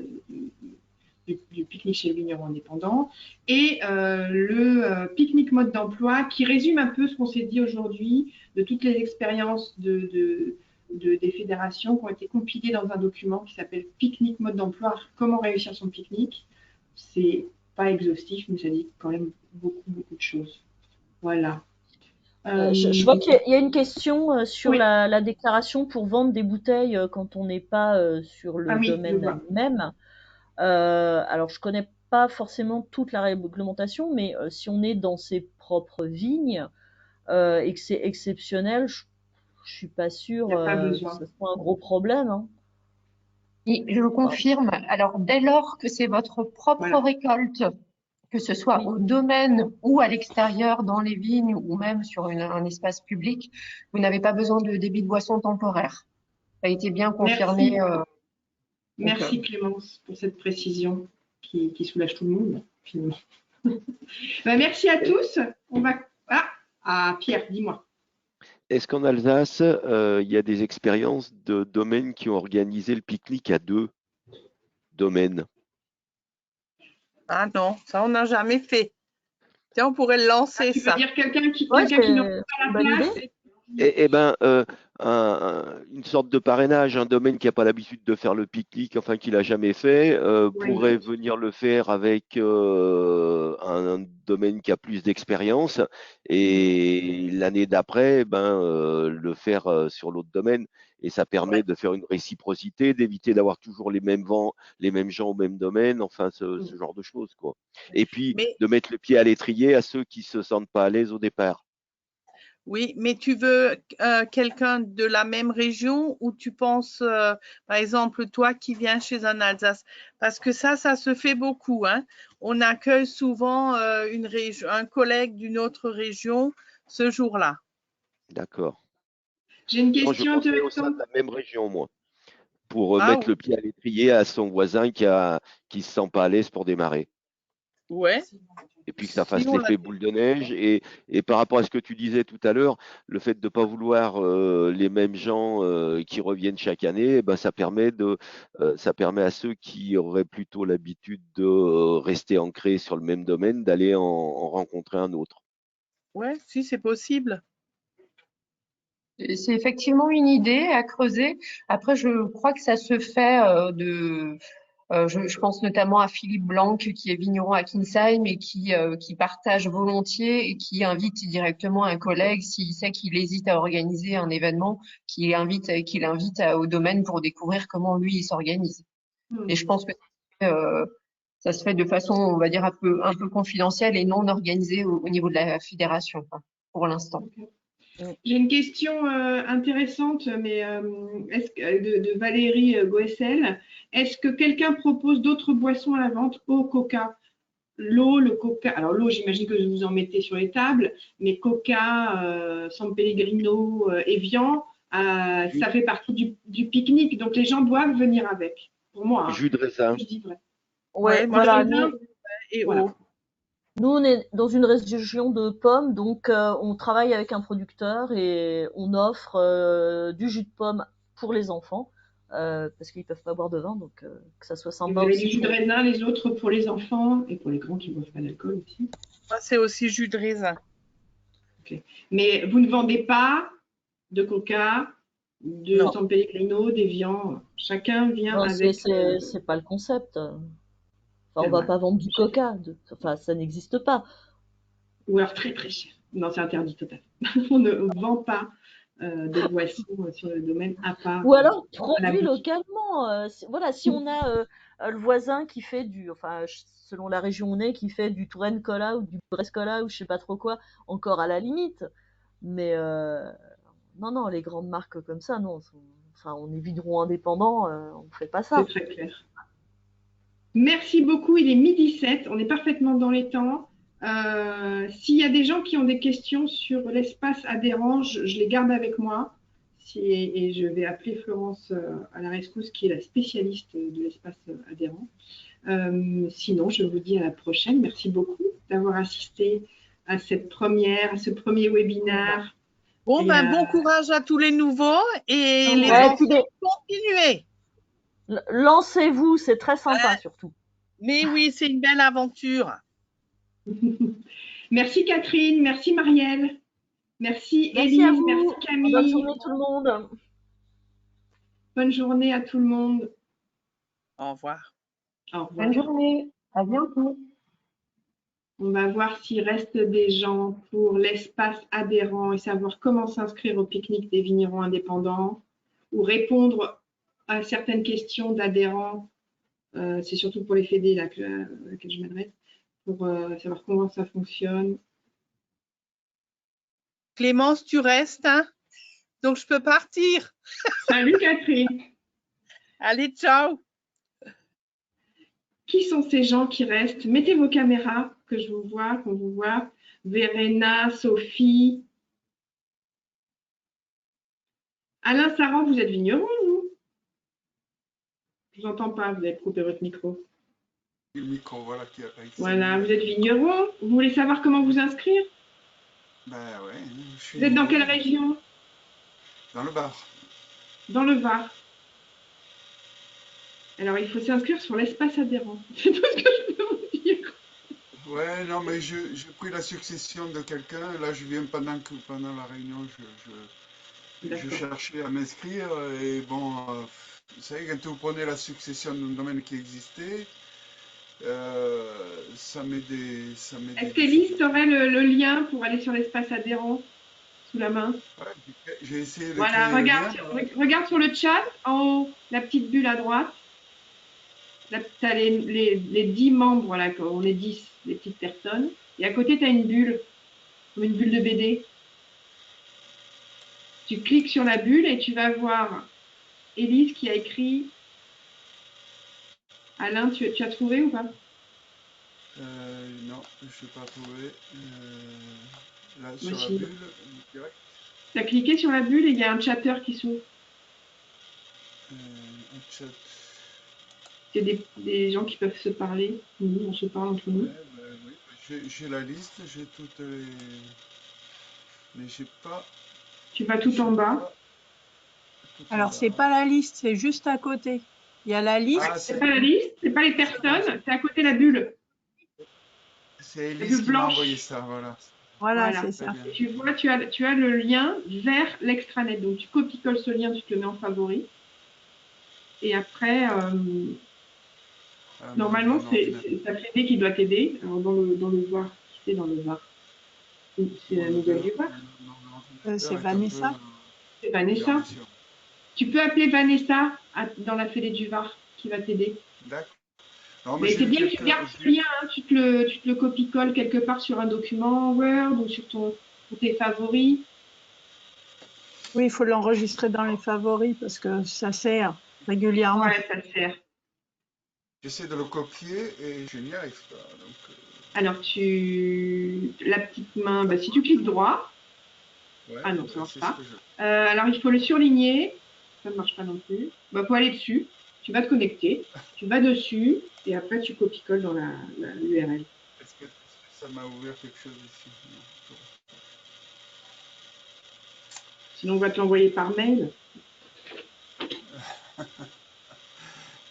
du pique-nique chez le vigneron indépendant et le pique-nique mode d'emploi qui résume un peu ce qu'on s'est dit aujourd'hui de toutes les expériences des fédérations qui ont été compilées dans un document qui s'appelle pique-nique mode d'emploi, comment réussir son pique-nique. C'est pas exhaustif, mais ça dit quand même beaucoup de choses. Voilà. Je vois qu'il y a une question sur Oui. la déclaration pour vendre des bouteilles quand on n'est pas sur le domaine même. Alors, je connais pas forcément toute la réglementation, mais si on est dans ses propres vignes et que c'est exceptionnel, je suis pas sûre que ce soit un gros problème. Hein. Et je confirme. Alors, dès lors que c'est votre propre récolte, que ce soit au domaine ou à l'extérieur, dans les vignes ou même sur un espace public, vous n'avez pas besoin de débit de boisson temporaire. Ça a été bien confirmé. Merci Clémence pour cette précision qui soulage tout le monde, finalement. Merci à tous. On va... Pierre, dis-moi. Est-ce qu'en Alsace, il y a des expériences de domaines qui ont organisé le pique-nique à 2 domaines? Ah non, ça on n'a jamais fait. Tiens, on pourrait le lancer, tu ça. veux dire quelqu'un qui n'aurait pas la place Eh bien, une sorte de parrainage, un domaine qui n'a pas l'habitude de faire le pique-nique, enfin qui l'a jamais fait, pourrait venir le faire avec un domaine qui a plus d'expérience et l'année d'après, le faire sur l'autre domaine. Et ça permet de faire une réciprocité, d'éviter d'avoir toujours les mêmes gens au même domaine, enfin ce genre de choses, quoi. Et puis de mettre le pied à l'étrier à ceux qui se sentent pas à l'aise au départ. Oui, mais tu veux quelqu'un de la même région ou tu penses, par exemple, toi qui viens chez un Alsace? Parce que ça se fait beaucoup. Hein. On accueille souvent un collègue d'une autre région ce jour-là. D'accord. J'ai une question intéressante. Je pensais au sein de la même région, moi, pour mettre le pied à l'étrier à son voisin qui se sent pas à l'aise pour démarrer. Ouais. Et puis que ça fasse l'effet boule de neige. Et par rapport à ce que tu disais tout à l'heure, le fait de ne pas vouloir les mêmes gens qui reviennent chaque année, ça permet à ceux qui auraient plutôt l'habitude de rester ancrés sur le même domaine d'aller en rencontrer un autre. Ouais, si c'est possible. C'est effectivement une idée à creuser. Après, je crois que ça se fait je pense notamment à Philippe Blanc, qui est vigneron à Kinsheim et qui partage volontiers et qui invite directement un collègue s'il sait qu'il hésite à organiser un événement, qu'il l'invite au domaine pour découvrir comment lui il s'organise. Et je pense que ça se fait de façon, on va dire, un peu confidentielle et non organisée au niveau de la fédération. pour l'instant. J'ai une question intéressante mais de Valérie Goessel. Est-ce que quelqu'un propose d'autres boissons à la vente au Coca? L'eau, le Coca, alors l'eau, j'imagine que vous en mettez sur les tables, mais Coca, San Pellegrino, Evian, ça fait partie du pique-nique, donc les gens doivent venir avec. Pour moi, Jus de raisin. je dis vrai. Ouais, moi, voilà. Et Voilà. eau. Nous, on est dans une région de pommes, donc on travaille avec un producteur et on offre du jus de pomme pour les enfants, parce qu'ils peuvent pas boire de vin, donc que ça soit Et vous sympa avez aussi du jus de pour- raisin, les autres pour les enfants et pour les grands qui ne boivent pas d'alcool aussi. Moi, c'est aussi jus de raisin. Mais vous ne vendez pas de Coca, de Non. San Pellegrino, d'Evian. Chacun vient Non, avec. c'est pas le concept. Enfin, C'est on va vrai. pas vendre du coca, enfin, ça n'existe pas. Ou alors très très cher. Non, c'est interdit total. On ne vend pas de boissons sur le domaine à part. Ou alors à la produit boutique. localement. Voilà, si on a le voisin qui fait enfin, selon la région où on est, qui fait du Touraine Cola ou du Brest Cola ou je sais pas trop quoi, encore à la limite. Mais non, non, les grandes marques comme ça, non. Enfin, on est vigneron indépendant, on fait pas C'est ça. très clair. Merci beaucoup. Il est 12h07. On est parfaitement dans les temps. S'il y a des gens qui ont des questions sur l'espace adhérent, je les garde avec moi. Et je vais appeler Florence à la rescousse, qui est la spécialiste de l'espace adhérent. Sinon, je vous dis à la prochaine. Merci beaucoup d'avoir assisté à ce premier webinaire. Bon, Et, bon courage à tous les nouveaux et Ouais, les Ouais, enfants, puis continuez. lancez-vous, c'est très sympa surtout. Mais oui, c'est une belle aventure. Merci Catherine, merci Marielle, merci Merci à Élise, vous. merci Bonne Camille. journée tout le monde. Bonne journée à tout le monde. Au revoir. Au revoir. Bonne journée, à bientôt. On va voir s'il reste des gens pour l'espace adhérent et savoir comment s'inscrire au pique-nique des vignerons indépendants ou répondre à certaines questions d'adhérents. C'est surtout pour les fédés là, que je m'adresse, pour savoir comment ça fonctionne. Clémence, tu restes, hein? Donc, je peux partir. Salut Catherine. Allez, ciao. Qui sont ces gens qui restent? Mettez vos caméras, que je vous vois, qu'on vous voit. Verena, Sophie. Alain Saran, vous êtes vigneron, vous? Je vous entends pas, vous avez coupé votre micro. Le micro, voilà, qui apparaît. Voilà, vous êtes vigneron. Vous voulez savoir comment vous inscrire? Ben ouais. Vous êtes dans quelle région? Dans le Var. Dans le Var. Alors, il faut s'inscrire sur l'espace adhérent. C'est tout ce que je peux vous dire. Ouais, non, mais j'ai pris la succession de quelqu'un. Là, je viens pendant la réunion, je cherchais à m'inscrire. Et bon, vous savez, quand vous prenez la succession d'un domaine qui existait, ça met des. Est-ce qu'Élise, tu aurais le lien pour aller sur l'espace adhérent sous la main? Ouais, j'ai essayé de Voilà, créer regarde sur le chat, en haut, la petite bulle à droite. Là, tu as les 10 membres, là, on est 10, les petites personnes. Et à côté, tu as une bulle, comme une bulle de BD. Tu cliques sur la bulle et tu vas voir Élise qui a écrit. Alain, tu as trouvé ou pas? Non, je n'ai pas trouvé. Là, Moi sur la aussi. bulle, direct. Tu as cliqué sur la bulle et il y a un chatter qui s'ouvre. Un chat. C'est des gens qui peuvent se parler. Nous, on se parle entre nous. Ouais, oui. J'ai la liste, j'ai toutes les. Mais j'ai pas. Tu vas tout en bas. Alors, c'est pas la liste, c'est juste à côté. Il y a la liste. Ah, C'est pas la liste, c'est pas les personnes, c'est à côté la bulle. c'est bulle Élise qui m'a blanche. envoyé ça, voilà. Voilà, c'est ça. Et tu vois, tu as le lien vers l'extranet. Donc, tu copies-colles ce lien, tu te le mets en favori. Et après, normalement, c'est ta fédé qui doit t'aider. Alors, dans le Var, qui c'est dans le Var? C'est la nouvelle du Var. C'est Vanessa. C'est Vanessa. Tu peux appeler Vanessa dans la fédé du Var qui va t'aider. D'accord. Mais c'est bien que tu gardes ce lien, hein, tu te le copies-colles quelque part sur un document Word ou sur ton pour tes favoris. Oui, il faut l'enregistrer dans les favoris parce que ça sert régulièrement. Ouais, ça sert. J'essaie de le copier et je n'y arrive pas. Donc, Alors, la petite main, bah, si tu cliques droit. ouais, Ah non, ça marche c'est pas. ce que Alors, il faut le surligner. Ça ne marche pas non plus. Bah, faut aller dessus. Tu vas te connecter. Tu vas dessus et après, tu copies-colles dans l'URL. Est-ce que ça m'a ouvert quelque chose ici? Non. Sinon, on va te l'envoyer par mail.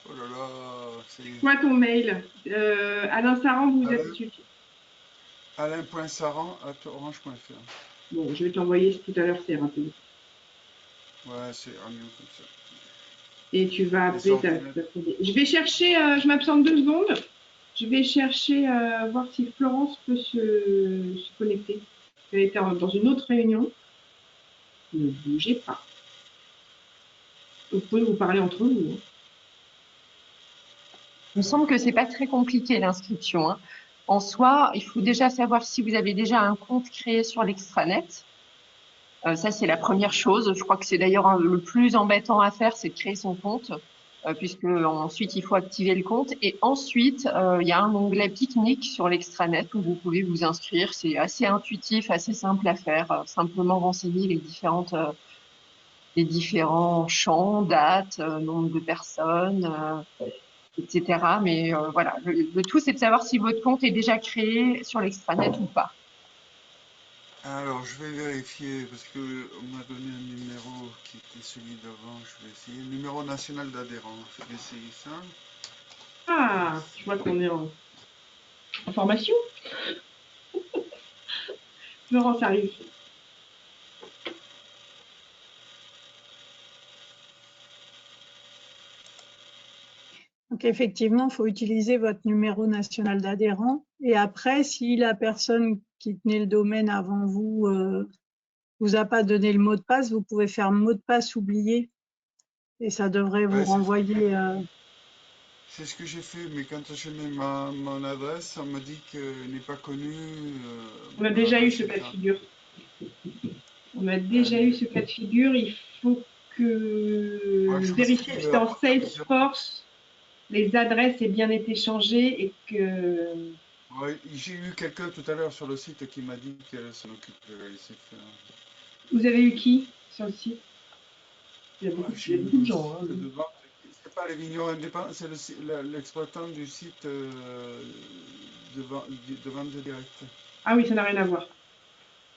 Oh là là, c'est Quoi ton mail? Alain Saran, vous êtes Alain. dessus. Alain.saran@orange.fr. Bon, je vais t'envoyer tout à l'heure, c'est rapide. Ouais, c'est mieux comme ça. Et tu vas appeler Je vais chercher, je m'absente 2 secondes. Je vais chercher, voir si Florence peut se connecter. Elle était dans une autre réunion. Ne bougez pas. Vous pouvez vous parler entre vous. Hein. Il me semble que c'est pas très compliqué l'inscription. Hein. En soi, il faut déjà savoir si vous avez déjà un compte créé sur l'extranet. Ça, c'est la première chose. Je crois que c'est d'ailleurs le plus embêtant à faire, c'est de créer son compte, puisque ensuite il faut activer le compte. Et ensuite, il y a un onglet pique-nique sur l'extranet où vous pouvez vous inscrire. C'est assez intuitif, assez simple à faire. Simplement renseigner les différents champs, dates, nombre de personnes, etc. Mais voilà, le tout, c'est de savoir si votre compte est déjà créé sur l'extranet ou pas. Alors, je vais vérifier parce qu'on m'a donné un numéro qui était celui d'avant. Je vais essayer. Numéro national d'adhérent. Je vais essayer ça. Ah, je vois qu'on est en formation. Florence arrive. Donc effectivement, il faut utiliser votre numéro national d'adhérent. Et après, si la personne qui tenait le domaine avant vous vous a pas donné le mot de passe, vous pouvez faire mot de passe oublié. Et ça devrait vous Ouais, renvoyer. c'est ce que j'ai fait, mais quand je mets mon adresse, on me dit qu'elle n'est pas connue. On a mon déjà eu adresse ce est cas de en- figure. On a déjà eu ce cas de figure. Il faut Ouais, que je vérifier m'inscris que à dans partir de 0. Salesforce, les adresses aient bien été changées et que Ouais, j'ai eu quelqu'un tout à l'heure sur le site qui m'a dit qu'elle s'en occupe. Je vais laisser faire. vous avez eu qui sur le site? Il y a Ouais, beaucoup, j'ai eu de le gens. site de vente. C'est pas les vignerons indépendants, c'est l'exploitant du site de vente directe. Ah oui, ça n'a rien à voir.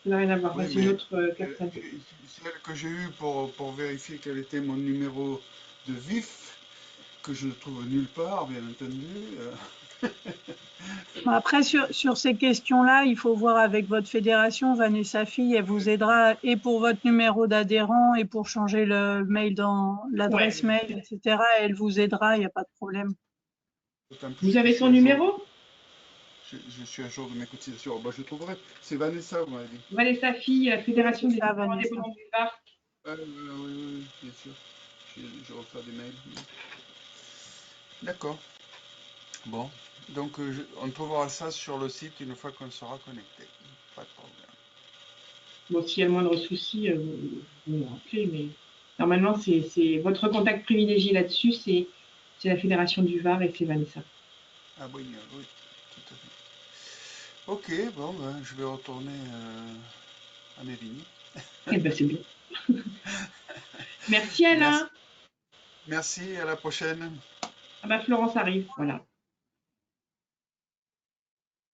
Ça n'a rien à voir. Oui, C'est une mais autre personne. celle que j'ai eue pour vérifier quel était mon numéro de vif, que je ne trouve nulle part, bien entendu. Après, sur ces questions-là, il faut voir avec votre fédération. Vanessa Fille, elle vous aidera et pour votre numéro d'adhérent et pour changer le mail dans l'adresse Ouais. mail, etc. Elle vous aidera, il n'y a pas de problème. D'autant plus Vous que avez je suis son à jour. numéro? Je suis à jour de mes cotisations. Bah, je trouverai. C'est Vanessa, vous m'avez dit. Vanessa Fille, la Fédération C'est des ça, vignerons Vanessa. indépendants du Var. Oui, bien sûr. Je reçois des mails. D'accord. Bon. Donc, on trouvera ça sur le site une fois qu'on sera connecté. Pas de problème. Bon, s'il y a le moindre souci, vous me rappelez, mais normalement, c'est votre contact privilégié là-dessus, c'est la Fédération du Var et c'est Vanessa. Ah oui, oui, tout à fait. Ok, bon, ben, je vais retourner à mes vignes. Eh ben, c'est bien. Merci Alain. Merci, à la prochaine. Ah bah, Florence arrive, voilà.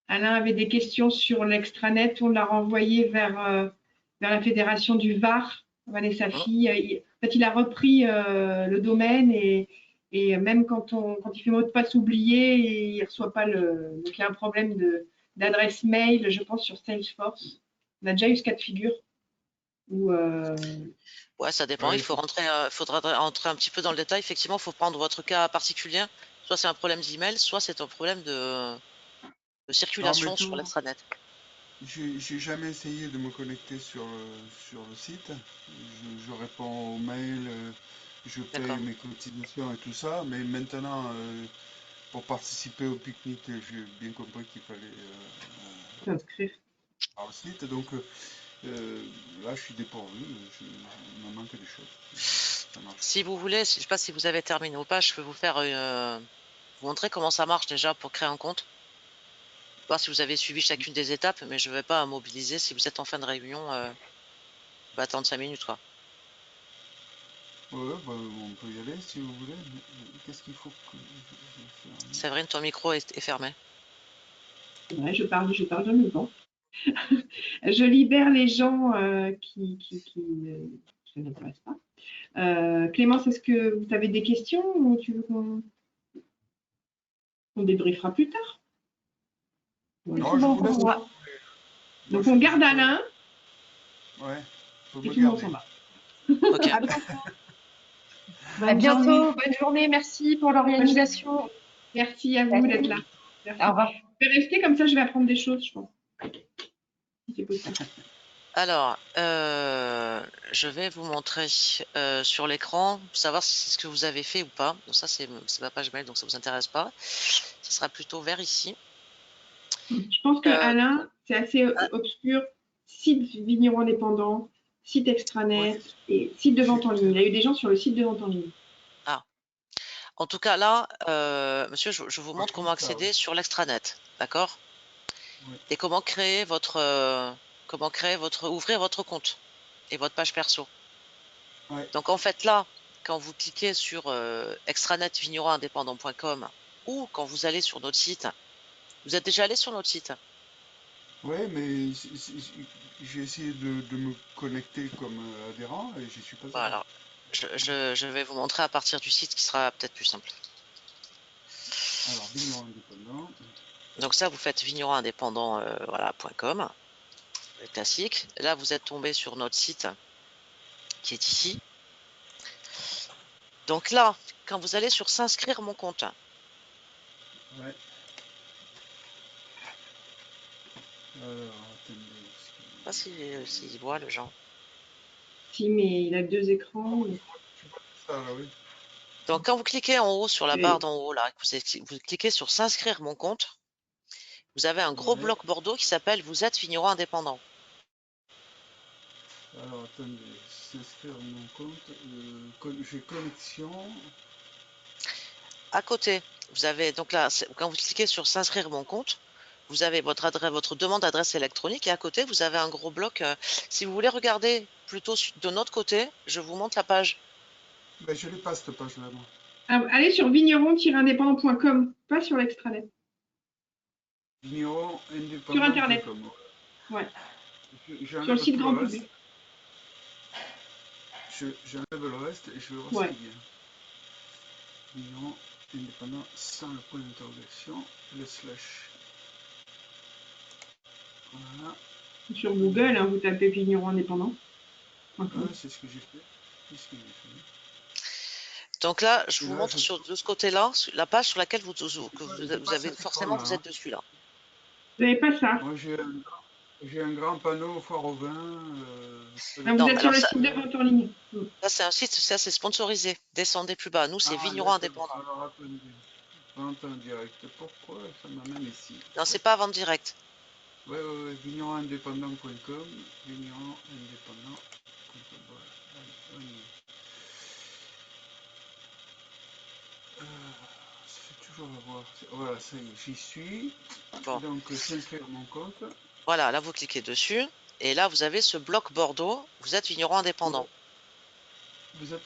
Alain avait des questions sur l'extranet, on l'a renvoyé vers la Fédération du Var, Vanessa Fille. En fait, il a repris le domaine et même quand il fait mot de passe oublié, il ne reçoit pas donc il y a un problème d'adresse mail, je pense, sur Salesforce. On a déjà eu ce cas de figure. Ouais, ça dépend. Ouais, Il faudra rentrer un petit peu dans le détail. Effectivement, il faut prendre votre cas particulier. Soit c'est un problème d'email, soit c'est un problème de circulation sur l'extranet. J'ai jamais essayé de me connecter sur le site. Je réponds aux mails, je paye mes cotisations et tout ça, mais maintenant, pour participer au pique-nique, j'ai bien compris qu'il fallait s'inscrire. au site. Donc, Là, je suis dépourvu, il me manque des choses. Ça marche. Si vous voulez, je ne sais pas si vous avez terminé ou pas, je peux vous faire vous montrer comment ça marche déjà pour créer un compte. Voir si vous avez suivi chacune des étapes, mais je ne vais pas mobiliser. Si vous êtes en fin de réunion, on va attendre 5 minutes, quoi. Ouais, bah, on peut y aller si vous voulez. Qu'est-ce qu'il faut que je fasse? Séverine, ton micro est fermé. Ouais, je parle en même temps. Je libère les gens qui ne m'intéressent pas. Clémence, est-ce que vous avez des questions ou tu veux qu'on débriefera plus tard? Non, je vous laisse. Donc on garde Alain. Ouais. Et tout le monde s'en va. Ok. À bientôt. Bonne journée. Merci pour l'organisation. Merci à vous d'être là. Merci. Au revoir. Je vais rester comme ça, je vais apprendre des choses, je pense. Si c'est possible. Alors, je vais vous montrer sur l'écran, pour savoir si c'est ce que vous avez fait ou pas. Donc ça, c'est ma page mail, donc ça ne vous intéresse pas. Ce sera plutôt vers ici. Je pense que Alain, c'est assez obscur. Site vigneron indépendant, site extranet et site de vente en ligne. Il y a eu des gens sur le site de vente en ligne. Ah. En tout cas, là, monsieur, je vous montre comment accéder sur l'extranet. D'accord? Et comment créer ouvrir votre compte et votre page perso. Donc en fait là, quand vous cliquez sur extranetvigneronindépendant.com ou quand vous allez sur notre site, vous êtes déjà allé sur notre site? Oui, mais j'ai essayé de me connecter comme adhérent et j'y suis pas allé. Voilà. Je vais vous montrer à partir du site qui sera peut-être plus simple. Alors, vigneron indépendant. Donc ça, vous faites vigneronindépendant, voilà, .com, le classique. Là, vous êtes tombé sur notre site qui est ici. Donc là, quand vous allez sur s'inscrire mon compte. Ouais. Alors, attendez. Je sais pas s'il voit le genre. Si, mais il a 2 écrans. Ça, là, oui. Donc quand vous cliquez en haut sur la barre d'en haut, là, vous cliquez sur s'inscrire mon compte, vous avez un gros bloc bordeaux qui s'appelle vous êtes vigneron indépendant. Alors, attendez, s'inscrire mon compte, j'ai connexion. À côté, vous avez, donc là, quand vous cliquez sur s'inscrire mon compte, vous avez votre demande d'adresse électronique et à côté, vous avez un gros bloc. Si vous voulez regarder plutôt de notre côté, je vous montre la page. Ben, je l'ai pas cette page-là, moi. Allez sur vigneron-indépendant.com, pas sur l'extranet. Vigneron-indépendant.com. Sur Internet. Ouais. Sur le site grand public. J'enlève le reste et je vais voir ce qu'il y a. Vigneron indépendant sans le point d'interrogation, le slash. Voilà. Sur Google, hein, vous tapez vigneron indépendant. C'est ce que j'ai fait. Donc là, je vous montre de ce côté-là, la page sur laquelle vous avez forcément, vous êtes dessus là. Vous n'avez pas ça? Moi, j'ai un grand panneau foire au vin. Vous êtes sur le site de vente en ligne. Là, c'est un site, ça c'est sponsorisé. Descendez plus bas. Nous, c'est vigneron indépendant. Alors, attendez. Vente en direct. Pourquoi ça m'amène ici? Non, c'est pas vente directe. Ouais, vigneronindépendant.com. Vigneronindépendant.com. Voilà. Ça fait toujours avoir. Voilà, ça y est, j'y suis. Bon. Donc, s'inscrire mon compte. Voilà, là, vous cliquez dessus. Et là, vous avez ce bloc Bordeaux. Vous êtes vigneron indépendant.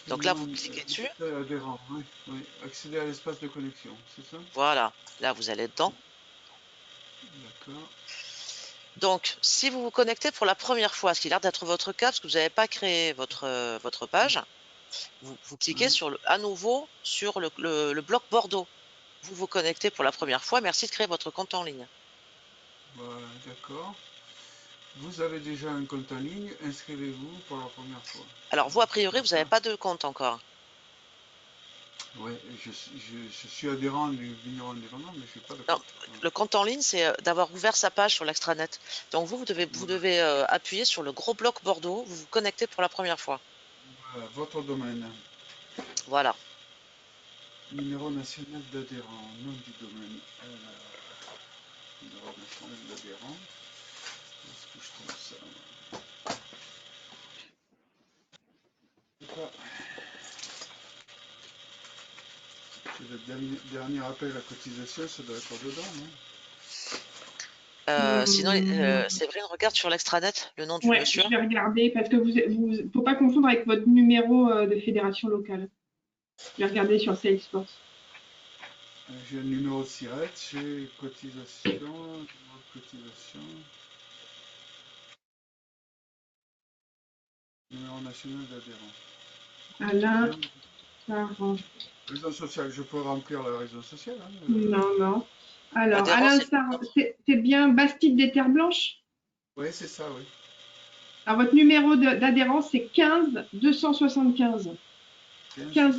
Donc là, vous cliquez dessus. Adhérent, oui. Accéder à l'espace de connexion, c'est ça? Voilà. Là, vous allez dedans. D'accord. Donc, si vous vous connectez pour la première fois, ce qui a l'air d'être votre cas, parce que vous n'avez pas créé votre page, vous cliquez à nouveau sur le bloc Bordeaux. Vous vous connectez pour la première fois. Merci de créer votre compte en ligne. Voilà, d'accord. Vous avez déjà un compte en ligne, inscrivez-vous pour la première fois. Alors, vous, a priori, vous n'avez pas de compte encore. Oui, je suis adhérent du vigneron indépendant, mais je n'ai pas de compte. Non, le compte en ligne, c'est d'avoir ouvert sa page sur l'extranet. Donc, vous devez appuyer sur le gros bloc Bordeaux. Vous vous connectez pour la première fois. Voilà, votre domaine. Voilà. Numéro national d'adhérent, nom du domaine. Numéro national d'adhérent. Est-ce que je trouve ça? pas. C'est le dernier appel à cotisation, ça doit être dedans, non? Sinon, Séverine, regarde sur l'extranet le nom du Ouais, monsieur. je vais regarder parce que vous faut pas confondre avec votre numéro de fédération locale. Je vais regarder sur Salesforce. J'ai un numéro de SIRET, j'ai cotisation, numéro de cotisation. Numéro national d'adhérent. Alain Sarran. Raison sociale, je peux remplir la raison sociale. Hein, Non. Alors, Adhérent, Alain c'est- Sarran, c'est bien Bastide des Terres Blanches? Oui, c'est ça, oui. Alors, votre numéro d'adhérence, c'est 15 275. 15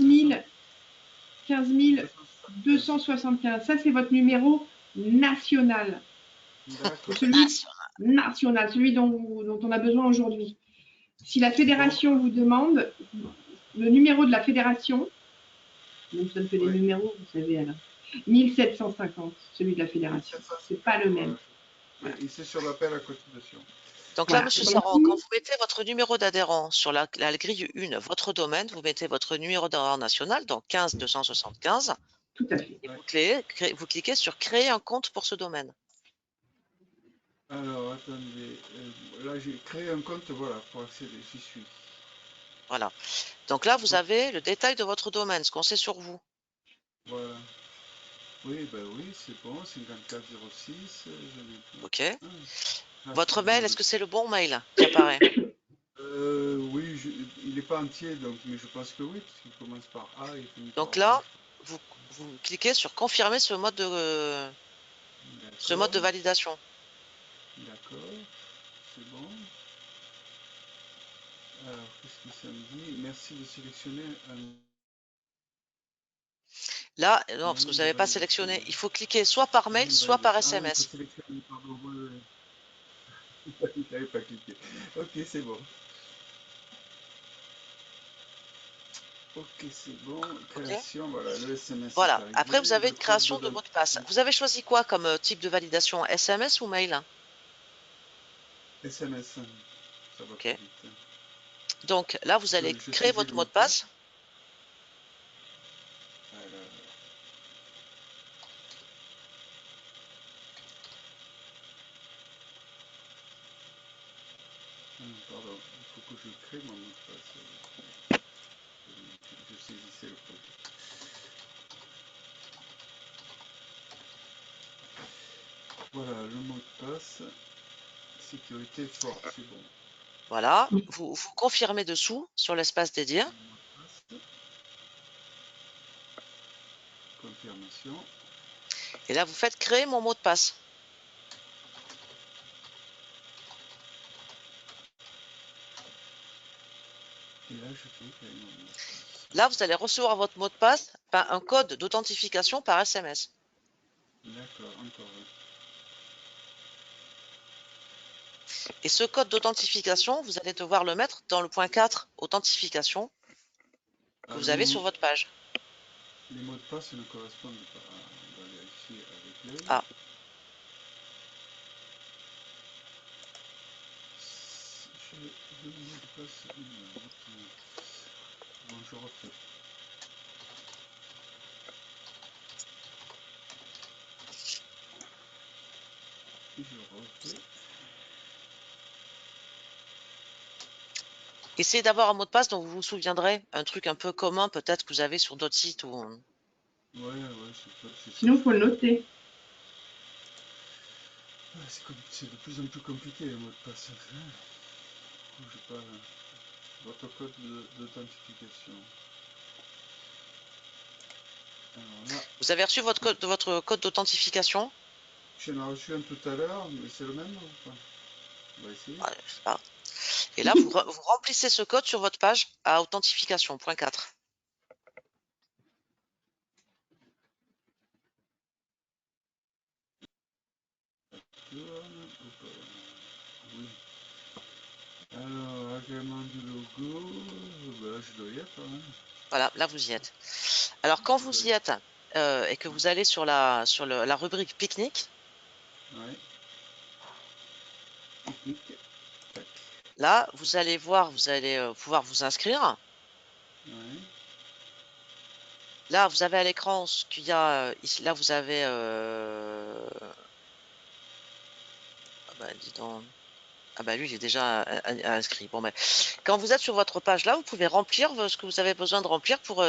275. Ça, c'est votre numéro national. D'accord. Celui dont on a besoin aujourd'hui. Si la fédération vous demande le numéro de la fédération, donc ça me fait des numéros, vous savez, Alain. 1750, celui de la fédération. C'est pas le même. Voilà. Et c'est sur l'appel à cotisation. Donc Voilà. là, monsieur Sarran, quand vous mettez votre numéro d'adhérent sur la grille 1, votre domaine, vous mettez votre numéro d'adhérent national, donc 15 275. Tout à fait. Et vous cliquez sur créer un compte pour ce domaine. Alors, attendez. Là, j'ai créé un compte, voilà, pour accéder. J'y suis. Voilà. Donc là, vous avez le détail de votre domaine, ce qu'on sait sur vous. Voilà. Oui, ben oui, c'est bon. 5406. OK. Votre mail, est-ce que c'est le bon mail qui apparaît? Oui, il n'est pas entier, donc, mais je pense que oui, parce qu'il commence par A et finit par Donc là, vous cliquez sur confirmer ce mode de validation. D'accord, c'est bon. Alors, qu'est-ce que ça me dit? Merci de sélectionner un... Là, non, parce que vous n'avez pas sélectionné. Il faut cliquer soit par mail, soit par SMS. Ah, pardon, je n'avais pas cliqué. Ok, c'est bon. Ok, c'est bon. Création, voilà, le SMS. Voilà. Après, vous avez une création de mot de passe. Vous avez choisi quoi comme type de validation? SMS ou mail? SMS. Ça va Ok. vite. Donc là, vous allez créer votre mot de passe. Pardon, il faut que je crée mon mot de passe. Je saisissais le produit. Voilà, le mot de passe. Sécurité forte, c'est bon. Voilà. Vous confirmez dessous sur l'espace dédié. Confirmation. Et là, vous faites créer mon mot de passe. Et là, je fais créer mon mot de passe. Là, vous allez recevoir votre mot de passe par un code d'authentification par SMS. D'accord, encore. Et ce code d'authentification, vous allez devoir le mettre dans le point 4, authentification, que vous avez sur votre page. Les mots de passe ne correspondent pas. On va vérifier avec l'œil. Ah. Le mot de passe. Bon, je refais. Et je refais. Essayez d'avoir un mot de passe dont vous vous souviendrez, un truc un peu commun peut-être que vous avez sur d'autres sites. Ou... Ouais, sinon, il faut le noter. C'est de plus en plus compliqué les mots de passe. Je pas votre code d'authentification. Vous avez reçu votre code d'authentification? J'en ai reçu un tout à l'heure, mais c'est le même ou pas? On va essayer. Ouais, je sais pas. Et là, vous remplissez ce code sur votre page à authentification, point 4. Oui. Alors, agrément du logo, bah, je dois y être. Hein. Voilà, là vous y êtes. Alors quand vous y êtes et que vous allez sur la rubrique pique-nique, ouais. Pique-nique. là vous allez voir, vous allez pouvoir vous inscrire. Là, vous avez à l'écran ce qu'il y a ici. Là, vous avez. Ah bah, dis donc. Ah bah lui, il est déjà inscrit. Bon, ben, quand vous êtes sur votre page là, vous pouvez remplir ce que vous avez besoin de remplir pour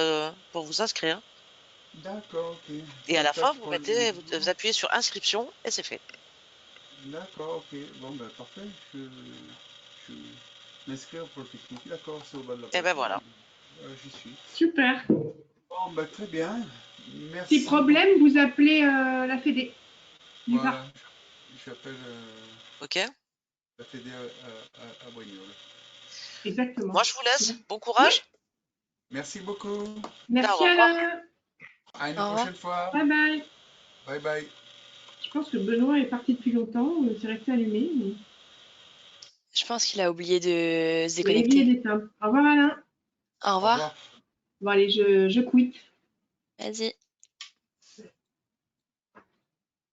vous inscrire. D'accord, ok. Et à la Ça, fin, je vous prends le mettez, vous numéro. appuyez sur inscription et c'est fait. D'accord, ok. Bon, ben parfait. Je m'inscrire pour le pique-nique. D'accord, c'est au bas de la Et page. ben voilà. J'y suis. Super. Bon, ben très bien. Si Merci problème, vous appelez la Fédé du beaucoup. Voilà, Var. j'appelle Ok. la Fédé à Brignoles. Exactement. Moi, je vous laisse. Bon Oui. courage. Merci beaucoup. Merci Ciao, au revoir. Alain. À une Au revoir. prochaine fois. Bye bye. Bye bye. Je pense que Benoît est parti depuis longtemps. C'est resté allumé. Mais... Je pense qu'il a oublié de se il a oublié déconnecter. d'éteindre. Au revoir Alain. Au Au revoir. revoir. Bon allez, je quitte. Vas-y.